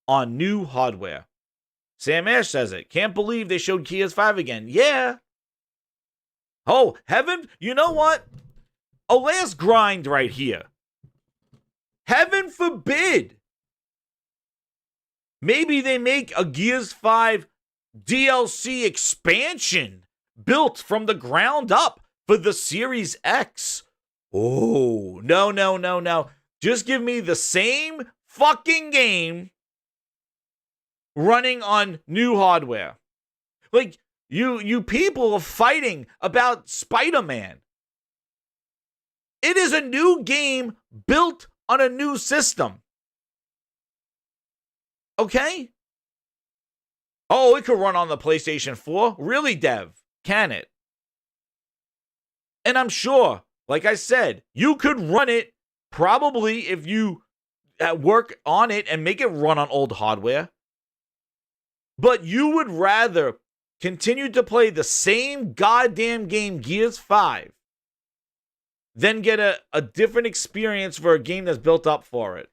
on new hardware. Sam Ash says it. Can't believe they showed Gears 5 again. Yeah. Oh, heaven, you know what? A last grind right here. Heaven forbid. Maybe they make a Gears 5 DLC expansion built from the ground up for the Series X. Oh, no. Just give me the same fucking game running on new hardware. Like, you people are fighting about Spider-Man. It is a new game built on a new system. Okay? Oh, it could run on the PlayStation 4? Really, Dev? Can it? And I'm sure, like I said, you could run it probably if you work on it and make it run on old hardware. But you would rather continue to play the same goddamn game, Gears 5, than get a different experience for a game that's built up for it.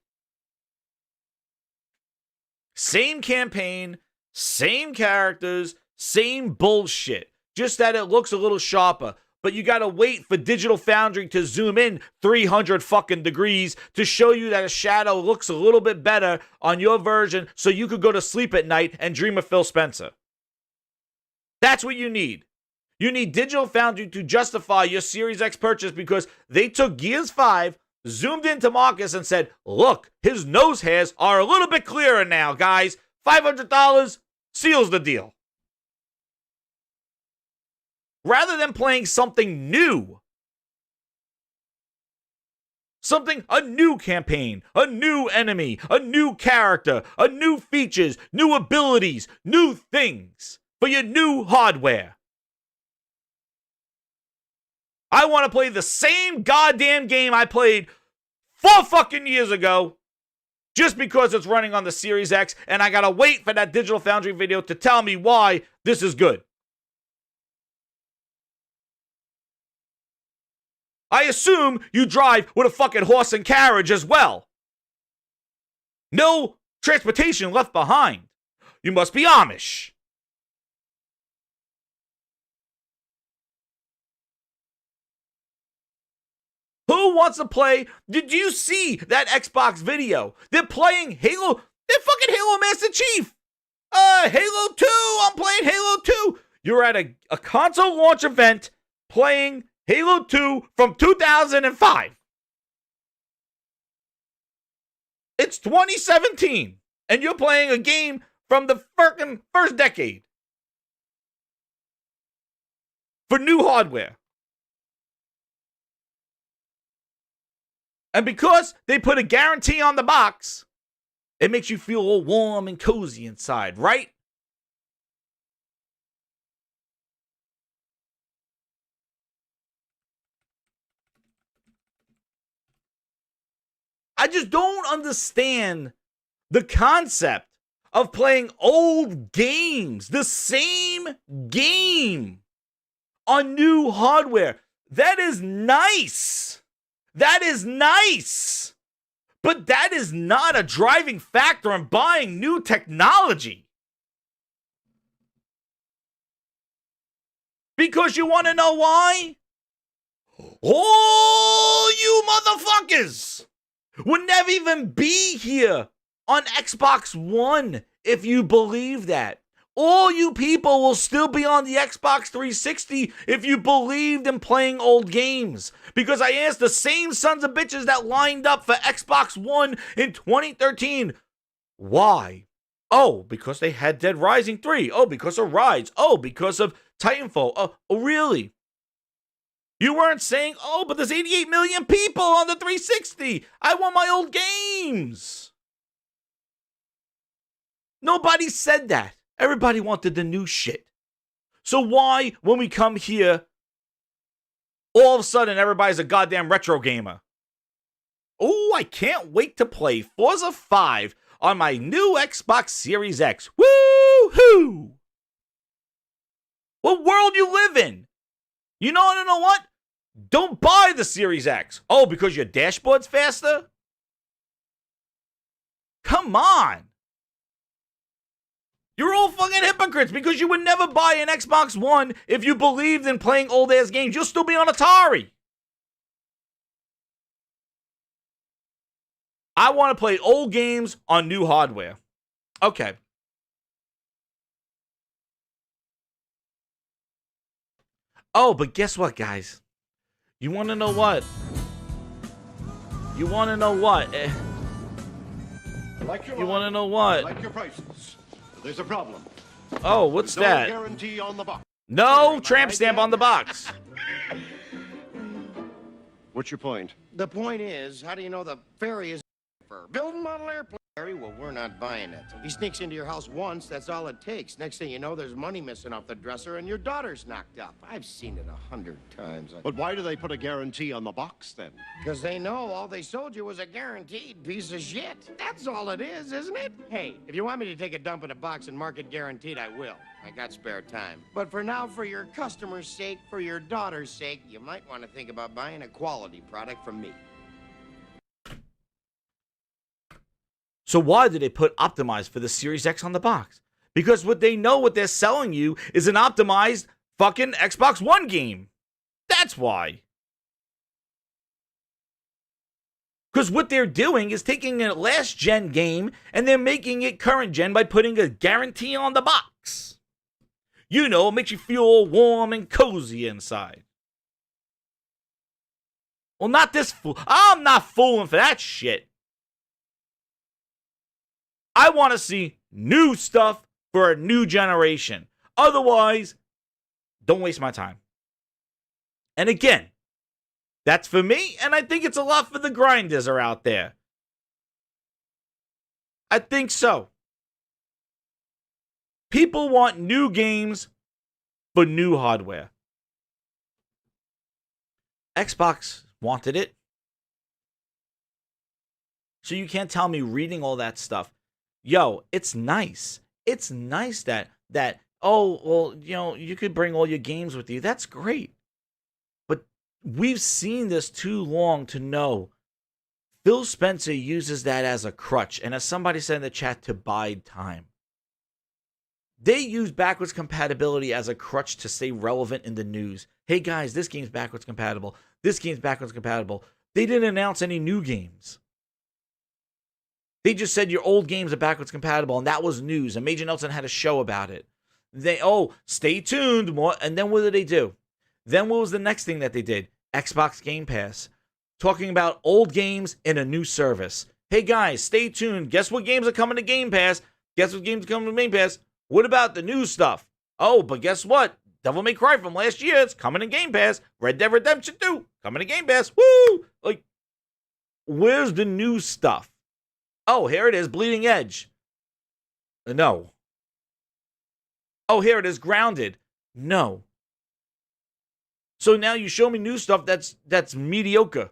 Same campaign, same characters, same bullshit. Just that it looks a little sharper. But you gotta wait for Digital Foundry to zoom in 300 fucking degrees to show you that a shadow looks a little bit better on your version so you could go to sleep at night and dream of Phil Spencer. That's what you need. You need Digital Foundry to justify your Series X purchase because they took Gears 5, zoomed into Marcus and said, look, his nose hairs are a little bit clearer now, guys. $500 seals the deal. Rather than playing something new. A new campaign, a new enemy, a new character, a new features, new abilities, new things for your new hardware. I want to play the same goddamn game I played 4 fucking years ago just because it's running on the Series X, and I gotta wait for that Digital Foundry video to tell me why this is good. I assume you drive with a fucking horse and carriage as well. No transportation left behind. You must be Amish. Who wants to play? Did you see that Xbox video? They're playing Halo. They're fucking Halo Master Chief. Halo 2. I'm playing Halo 2. You're at a console launch event playing Halo 2 from 2005. It's 2017, and you're playing a game from the fucking first decade for new hardware. And because they put a guarantee on the box, it makes you feel all warm and cozy inside, right? I just don't understand the concept of playing old games, the same game on new hardware. That is nice. That is nice. But that is not a driving factor in buying new technology. Because you want to know why? All you motherfuckers would never even be here on Xbox One if you believe that. All you people will still be on the Xbox 360 if you believed in playing old games. Because I asked the same sons of bitches that lined up for Xbox One in 2013, why? Oh, because they had Dead Rising 3. Oh, because of Rise. Oh, because of Titanfall. Oh, really? You weren't saying, oh, but there's 88 million people on the 360. I want my old games. Nobody said that. Everybody wanted the new shit. So why, when we come here, all of a sudden everybody's a goddamn retro gamer? Oh, I can't wait to play Forza 5 on my new Xbox Series X. Woo-hoo! What world you live in? You know what? Don't buy the Series X. Oh, because your dashboard's faster? Come on. You're all fucking hypocrites because you would never buy an Xbox One if you believed in playing old-ass games. You'll still be on Atari. I want to play old games on new hardware. Okay. Oh, but guess what, guys? You want to know what? You want to know what? You want to know what? Like your prices. There's a problem. Oh, what's that? No guarantee on the box. No tramp stamp on the box. What's your point? The point is, how do you know the ferry is for building model airplane? Ferry? Well, we're not buying it. He sneaks into your house once, that's all it takes. Next thing you know, there's money missing off the dresser and your daughter's knocked up. I've seen it 100 times. But why do they put a guarantee on the box then? Because they know all they sold you was a guaranteed piece of shit. That's all it is, isn't it? Hey, if you want me to take a dump in a box and mark it guaranteed, I will. I got spare time. But for now, for your customer's sake, for your daughter's sake, you might want to think about buying a quality product from me. So why did they put optimized for the Series X on the box? Because what they're selling you is an optimized fucking Xbox One game. That's why. Because what they're doing is taking a last gen game and they're making it current gen by putting a guarantee on the box. You know, it makes you feel all warm and cozy inside. Well, not this fool. I'm not fooling for that shit. I want to see new stuff for a new generation. Otherwise, don't waste my time. And again, that's for me, and I think it's a lot for the grinders are out there. I think so. People want new games for new hardware. Xbox wanted it. So you can't tell me reading all that stuff. Yo, it's nice. It's nice that oh, well, you could bring all your games with you. That's great. But we've seen this too long to know Phil Spencer uses that as a crutch, and as somebody said in the chat, to bide time. They use backwards compatibility as a crutch to stay relevant in the news. Hey guys, this game's backwards compatible. This game's backwards compatible. They didn't announce any new games. They just said your old games are backwards compatible, and that was news. And Major Nelson had a show about it. Stay tuned. More. And then what did they do? Then what was the next thing that they did? Xbox Game Pass. Talking about old games in a new service. Hey guys, stay tuned. Guess what games are coming to Game Pass? Guess what games are coming to Game Pass? What about the new stuff? Oh, but guess what? Devil May Cry from last year, it's coming to Game Pass. Red Dead Redemption 2, coming to Game Pass. Woo! Like, where's the new stuff? Oh, here it is, Bleeding Edge. No. Oh, here it is, Grounded. No. So now you show me new stuff that's mediocre.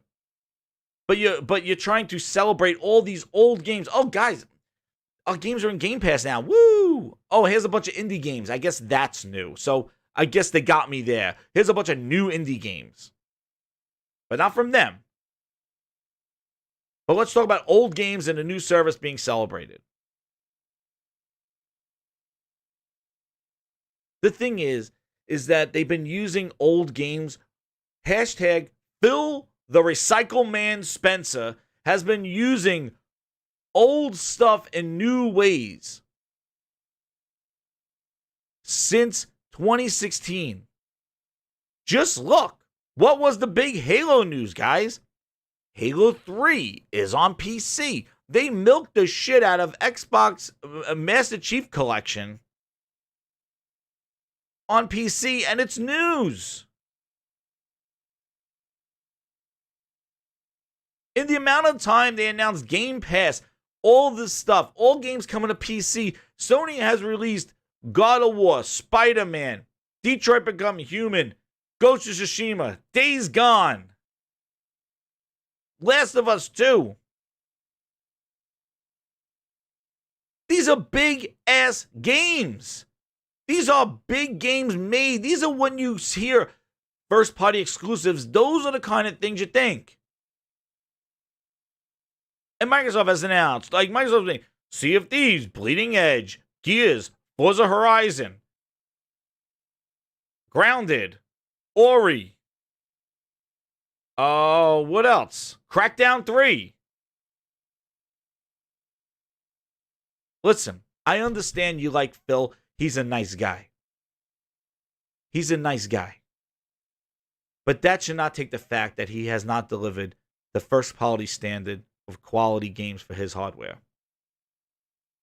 But you're trying to celebrate all these old games. Oh, guys, our games are in Game Pass now. Woo! Oh, here's a bunch of indie games. I guess that's new. So I guess they got me there. Here's a bunch of new indie games. But not from them. But let's talk about old games and a new service being celebrated. The thing is that they've been using old games. Hashtag Phil the Recycle Man Spencer has been using old stuff in new ways since 2016. Just look. What was the big Halo news, guys? Halo 3 is on PC. They milked the shit out of Xbox Master Chief Collection on PC, and it's news. In the amount of time they announced Game Pass, all this stuff, all games coming to PC, Sony has released God of War, Spider-Man, Detroit Become Human, Ghost of Tsushima, Days Gone, Last of Us 2. These are big-ass games. These are big games made. These are when you hear first-party exclusives. Those are the kind of things you think. And Microsoft has announced, Microsoft's saying, Sea of Thieves, Bleeding Edge, Gears, Forza Horizon, Grounded, Ori. What else? Crackdown 3. Listen, I understand you like Phil. He's a nice guy. He's a nice guy. But that should not take the fact that he has not delivered the first quality standard of quality games for his hardware.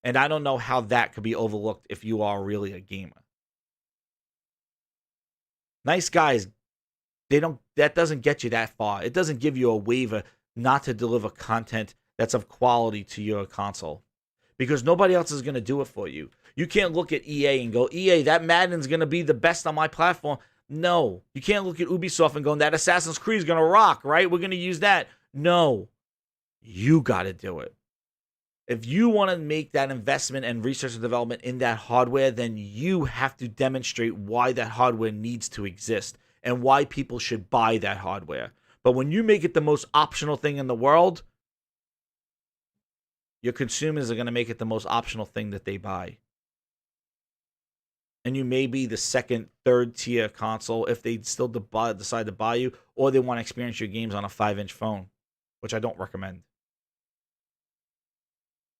And I don't know how that could be overlooked if you are really a gamer. Nice guys, that doesn't get you that far. It doesn't give you a waiver not to deliver content that's of quality to your console. Because nobody else is going to do it for you. You can't look at EA and go, EA, that Madden's going to be the best on my platform. No. You can't look at Ubisoft and go, that Assassin's Creed is going to rock, right? We're going to use that. No. You got to do it. If you want to make that investment and research and development in that hardware, then you have to demonstrate why that hardware needs to exist and why people should buy that hardware. But when you make it the most optional thing in the world, your consumers are going to make it the most optional thing that they buy. And you may be the second, third tier console if they still decide to buy you, or they want to experience your games on a 5-inch phone, which I don't recommend.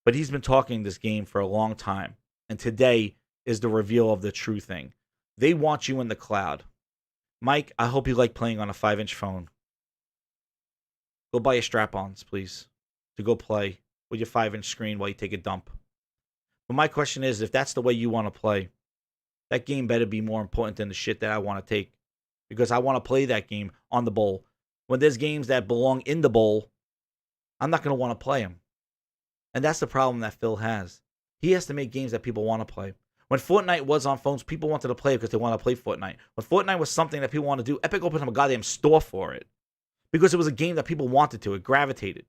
But he's been talking this game for a long time, and today is the reveal of the true thing. They want you in the cloud. Mike, I hope you like playing on a 5-inch phone. Go buy your strap-ons, please, to go play with your 5-inch screen while you take a dump. But my question is, if that's the way you want to play, that game better be more important than the shit that I want to take. Because I want to play that game on the bowl. When there's games that belong in the bowl, I'm not going to want to play them. And that's the problem that Phil has. He has to make games that people want to play. When Fortnite was on phones, people wanted to play it because they want to play Fortnite. When Fortnite was something that people want to do, Epic opened up a goddamn store for it. Because it was a game that people wanted to. It gravitated.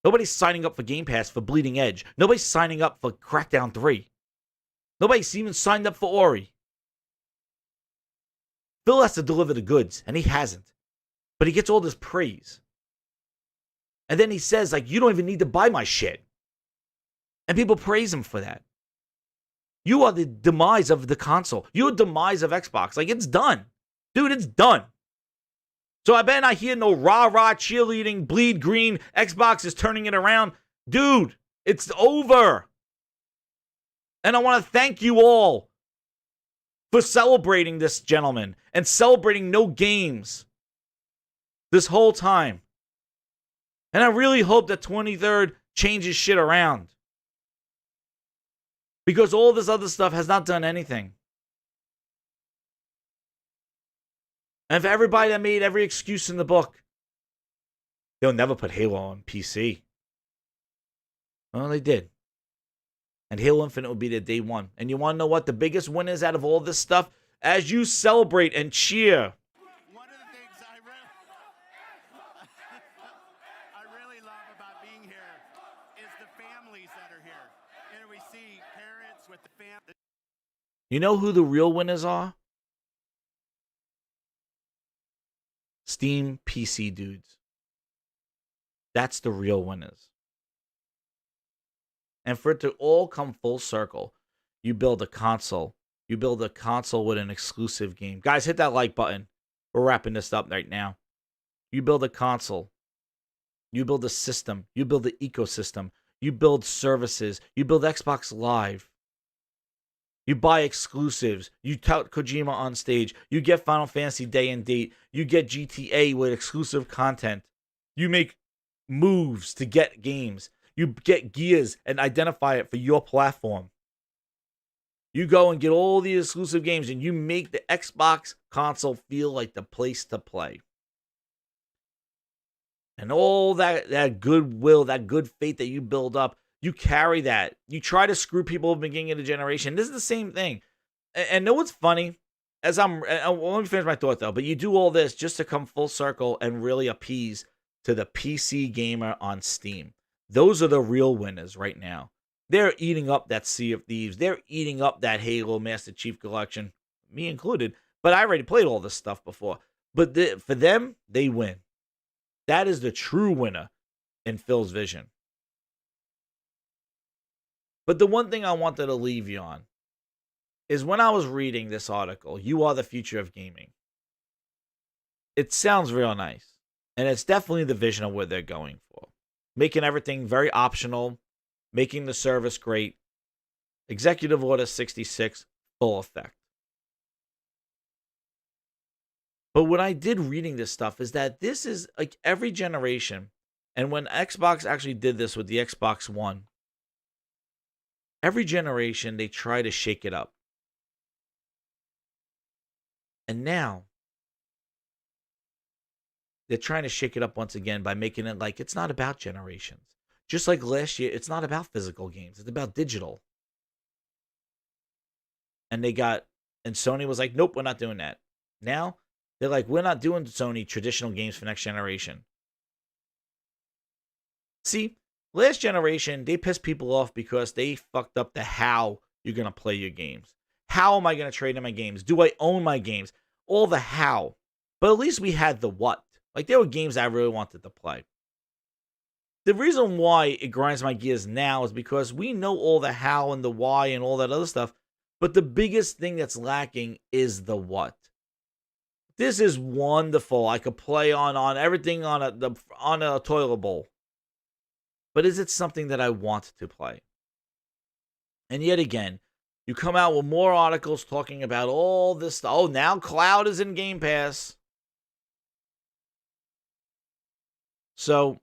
Nobody's signing up for Game Pass for Bleeding Edge. Nobody's signing up for Crackdown 3. Nobody's even signed up for Ori. Phil has to deliver the goods, and he hasn't. But he gets all this praise. And then he says, like, you don't even need to buy my shit. And people praise him for that. You are the demise of the console. You're the demise of Xbox. Like, it's done. Dude, it's done. So I better not hear no rah-rah cheerleading, bleed green, Xbox is turning it around. Dude, it's over. And I want to thank you all for celebrating this gentleman and celebrating no games this whole time. And I really hope that 23rd changes shit around. Because all this other stuff has not done anything. And for everybody that made every excuse in the book, they'll never put Halo on PC. Well, they did. And Halo Infinite will be there day one. And you want to know what the biggest win is out of all this stuff? As you celebrate and cheer. One of the things I really love about being here is the families that are here. And we see parents with the family. You know who the real winners are? Steam PC dudes. That's the real winners. And for it to all come full circle, you build a console. You build a console with an exclusive game. Guys, hit that like button. We're wrapping this up right now. You build a console. You build a system. You build an ecosystem. You build services. You build Xbox Live. You buy exclusives. You tout Kojima on stage. You get Final Fantasy Day and Date. You get GTA with exclusive content. You make moves to get games. You get Gears and identify it for your platform. You go and get all the exclusive games and you make the Xbox console feel like the place to play. And all that goodwill, that good faith that you build up, you carry that. You try to screw people at the beginning of the generation. This is the same thing. And know what's funny? Let me finish my thought though. But you do all this just to come full circle and really appease to the PC gamer on Steam. Those are the real winners right now. They're eating up that Sea of Thieves. They're eating up that Halo Master Chief Collection, me included. But I already played all this stuff before. But for them, they win. That is the true winner in Phil's vision. But the one thing I wanted to leave you on is when I was reading this article, You Are the Future of Gaming. It sounds real nice. And it's definitely the vision of what they're going for. Making everything very optional, making the service great. Executive Order 66, full effect. But what I did reading this stuff is that this is like every generation. And when Xbox actually did this with the Xbox One, every generation they try to shake it up. And now, they're trying to shake it up once again by making it like it's not about generations. Just like last year, it's not about physical games. It's about digital. And Sony was like, nope, we're not doing that. Now, they're like, we're not doing Sony traditional games for next generation. See, last generation, they pissed people off because they fucked up the how you're going to play your games. How am I going to trade in my games? Do I own my games? All the how. But at least we had the what. Like, there were games I really wanted to play. The reason why it grinds my gears now is because we know all the how and the why and all that other stuff. But the biggest thing that's lacking is the what. This is wonderful. I could play on everything on a toilet bowl. But is it something that I want to play? And yet again, you come out with more articles talking about all this stuff. Oh, now cloud is in Game Pass. So,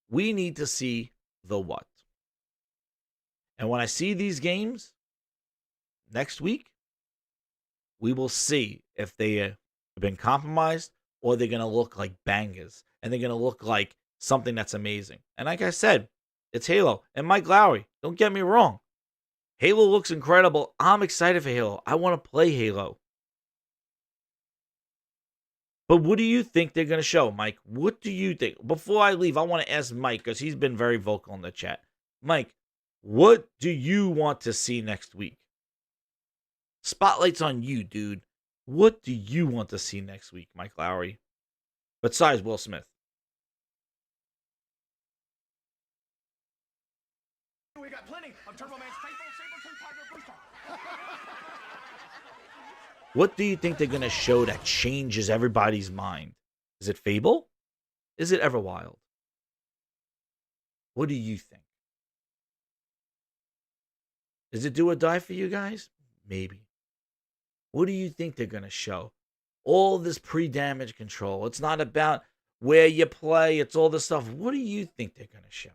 we need to see the what. And when I see these games next week, we will see if they have been compromised or they're going to look like bangers. And they're going to look like something that's amazing. And like I said, it's Halo. And Mike Lowry, don't get me wrong. Halo looks incredible. I'm excited for Halo. I want to play Halo. But what do you think they're going to show, Mike? What do you think? Before I leave, I want to ask Mike, because he's been very vocal in the chat. Mike, what do you want to see next week? Spotlight's on you, dude. What do you want to see next week, Mike Lowry? Besides Will Smith. We got plenty of Turbo Man's faithful Sabertooth Tiger Booster. What do you think they're going to show that changes everybody's mind? Is it Fable? Is it Everwild? What do you think? Is it do or die for you guys? Maybe. What do you think they're going to show? All this pre-damage control. It's not about where you play. It's all this stuff. What do you think they're going to show?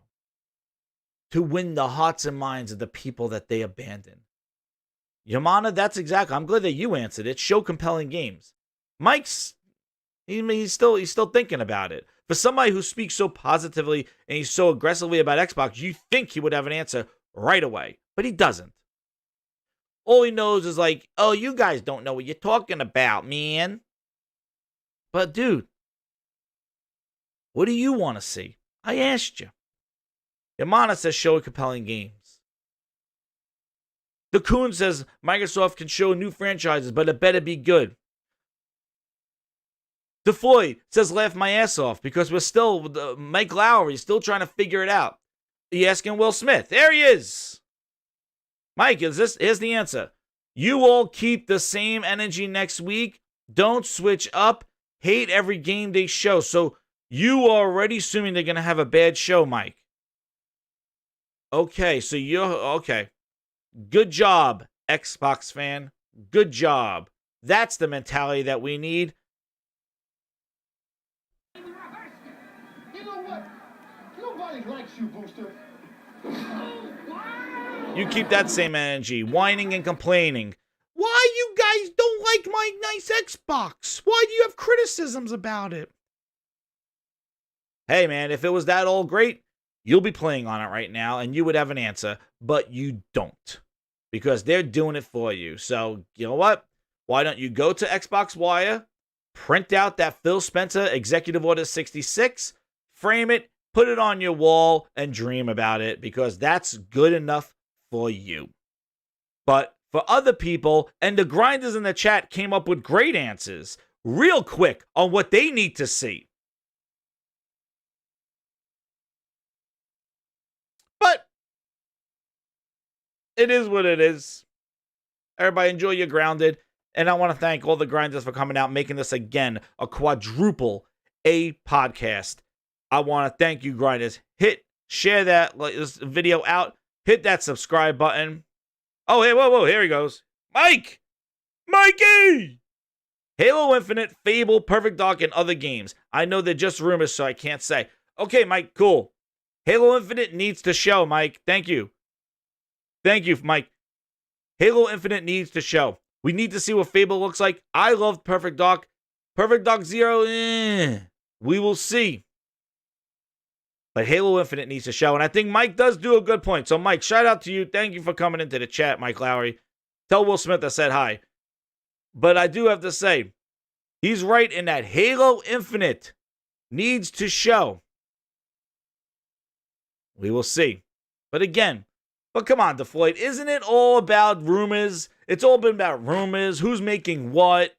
To win the hearts and minds of the people that they abandon. Yamana, that's exactly. I'm glad that you answered it. Show compelling games. Mike's, he's still thinking about it. For somebody who speaks so positively and he's so aggressively about Xbox, you think he would have an answer right away, but he doesn't. All he knows is like, oh, you guys don't know what you're talking about, man. But dude, what do you want to see? I asked you. Yamana says show compelling games. The Coon says Microsoft can show new franchises, but it better be good. DeFloyd says laugh my ass off because we're still, Mike Lowry still trying to figure it out. He asking Will Smith. There he is. Mike, here's the answer. You all keep the same energy next week. Don't switch up. Hate every game they show. So you are already assuming they're going to have a bad show, Mike. Okay, so you're, okay. Good job, Xbox fan. Good job. That's the mentality that we need. You know what? Nobody likes you, Booster. You keep that same energy, whining and complaining. Why you guys don't like my nice Xbox? Why do you have criticisms about it? Hey, man, if it was that all great, you'll be playing on it right now, and you would have an answer, but you don't. Because they're doing it for you. So, you know what? Why don't you go to Xbox Wire, print out that Phil Spencer Executive Order 66, frame it, put it on your wall, and dream about it, because that's good enough for you. But for other people, and the grinders in the chat came up with great answers, real quick, on what they need to see. But it is what it is. Everybody enjoy your Grounded. And I want to thank all the grinders for coming out, making this again a quadruple A podcast. I want to thank you, grinders. Share this video out. Hit that subscribe button. Oh, hey, whoa, here he goes. Mikey! Halo Infinite, Fable, Perfect Dark, and other games. I know they're just rumors, so I can't say. Okay, Mike, cool. Halo Infinite needs to show, Mike. Thank you. Thank you, Mike. Halo Infinite needs to show. We need to see what Fable looks like. I love Perfect Dark. Perfect Dark Zero, we will see. But Halo Infinite needs to show. And I think Mike does do a good point. So, Mike, shout out to you. Thank you for coming into the chat, Mike Lowry. Tell Will Smith I said hi. But I do have to say, he's right in that Halo Infinite needs to show. We will see. But again, come on, DeFloyd. Isn't it all about rumors? It's all been about rumors. Who's making what?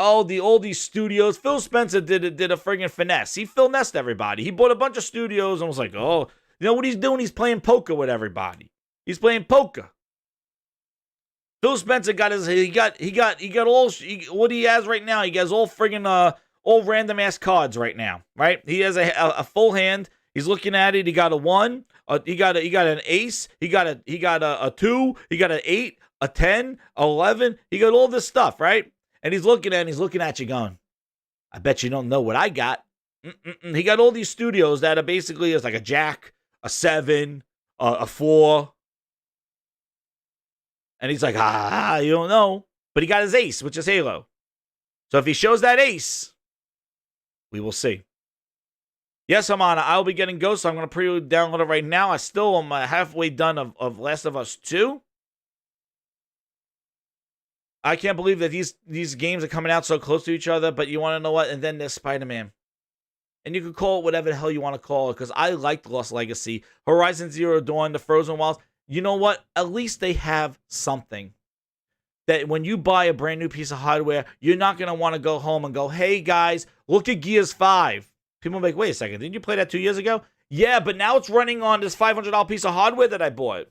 Oh, all these studios. Phil Spencer did a friggin' finesse. He finessed everybody. He bought a bunch of studios and was like, oh, you know what he's doing? He's playing poker with everybody. He's playing poker. Phil Spencer got what he has right now. He has all friggin' all random ass cards right now, right? He has a full hand. He's looking at it. He got a 1. He got an ace. He got a 2. He got an 8, a 10, 11. He got all this stuff, right? And he's looking at you going, I bet you don't know what I got. He got all these studios that are basically is like a jack, a 7, a 4. And he's like, you don't know. But he got his ace, which is Halo. So if he shows that ace, we will see. Yes, I'll be getting Ghost, so I'm going to pre-download it right now. I still am halfway done of Last of Us 2. I can't believe that these games are coming out so close to each other, but you want to know what? And then there's Spider-Man. And you can call it whatever the hell you want to call it, because I liked Lost Legacy, Horizon Zero Dawn, the Frozen Wilds. You know what? At least they have something. That when you buy a brand new piece of hardware, you're not going to want to go home and go, hey guys, look at Gears 5. People will be like, wait a second, didn't you play that 2 years ago? Yeah, but now it's running on this $500 piece of hardware that I bought.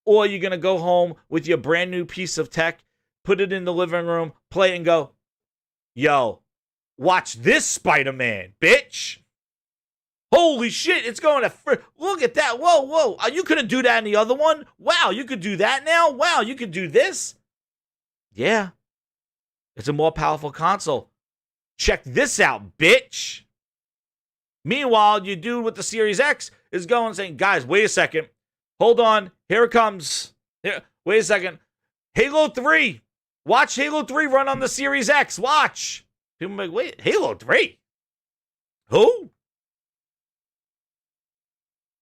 Or you're going to go home with your brand new piece of tech, put it in the living room, play it and go, yo, watch this Spider-Man, bitch. Holy shit, it's going to... Look at that. Whoa, whoa. You couldn't do that in the other one? Wow, you could do that now? Wow, you could do this? Yeah. It's a more powerful console. Check this out, bitch. Meanwhile, your dude with the Series X is going saying, guys, wait a second. Hold on. Here it comes. Here, wait a second. Halo 3. Watch Halo 3 run on the Series X. Watch. People are like, wait, Halo 3? Who?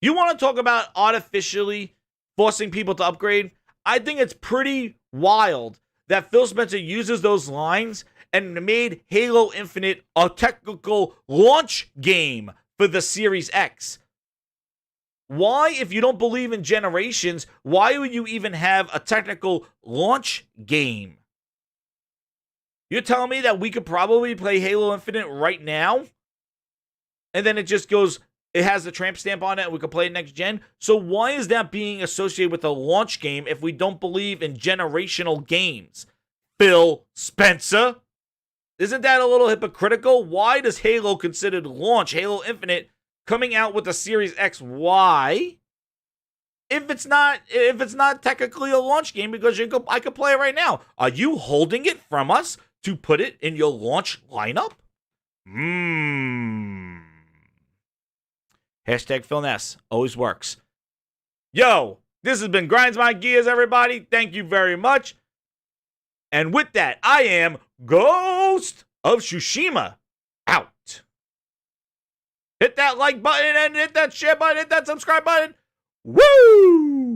You want to talk about artificially forcing people to upgrade? I think it's pretty wild that Phil Spencer uses those lines and made Halo Infinite a technical launch game for the Series X. Why, if you don't believe in generations, why would you even have a technical launch game? You're telling me that we could probably play Halo Infinite right now? And then it just goes, it has the tramp stamp on it and we could play it next gen? So why is that being associated with a launch game if we don't believe in generational games? Phil Spencer? Isn't that a little hypocritical? Why does Halo considered launch, Halo Infinite, coming out with the Series X? Why? If it's not technically a launch game, because I could play it right now. Are you holding it from us to put it in your launch lineup? Hashtag Phil Ness. Always works. Yo, this has been Grinds My Gears, everybody. Thank you very much. And with that, I am Ghost of Tsushima out. Hit that like button and hit that share button, hit that subscribe button. Woo!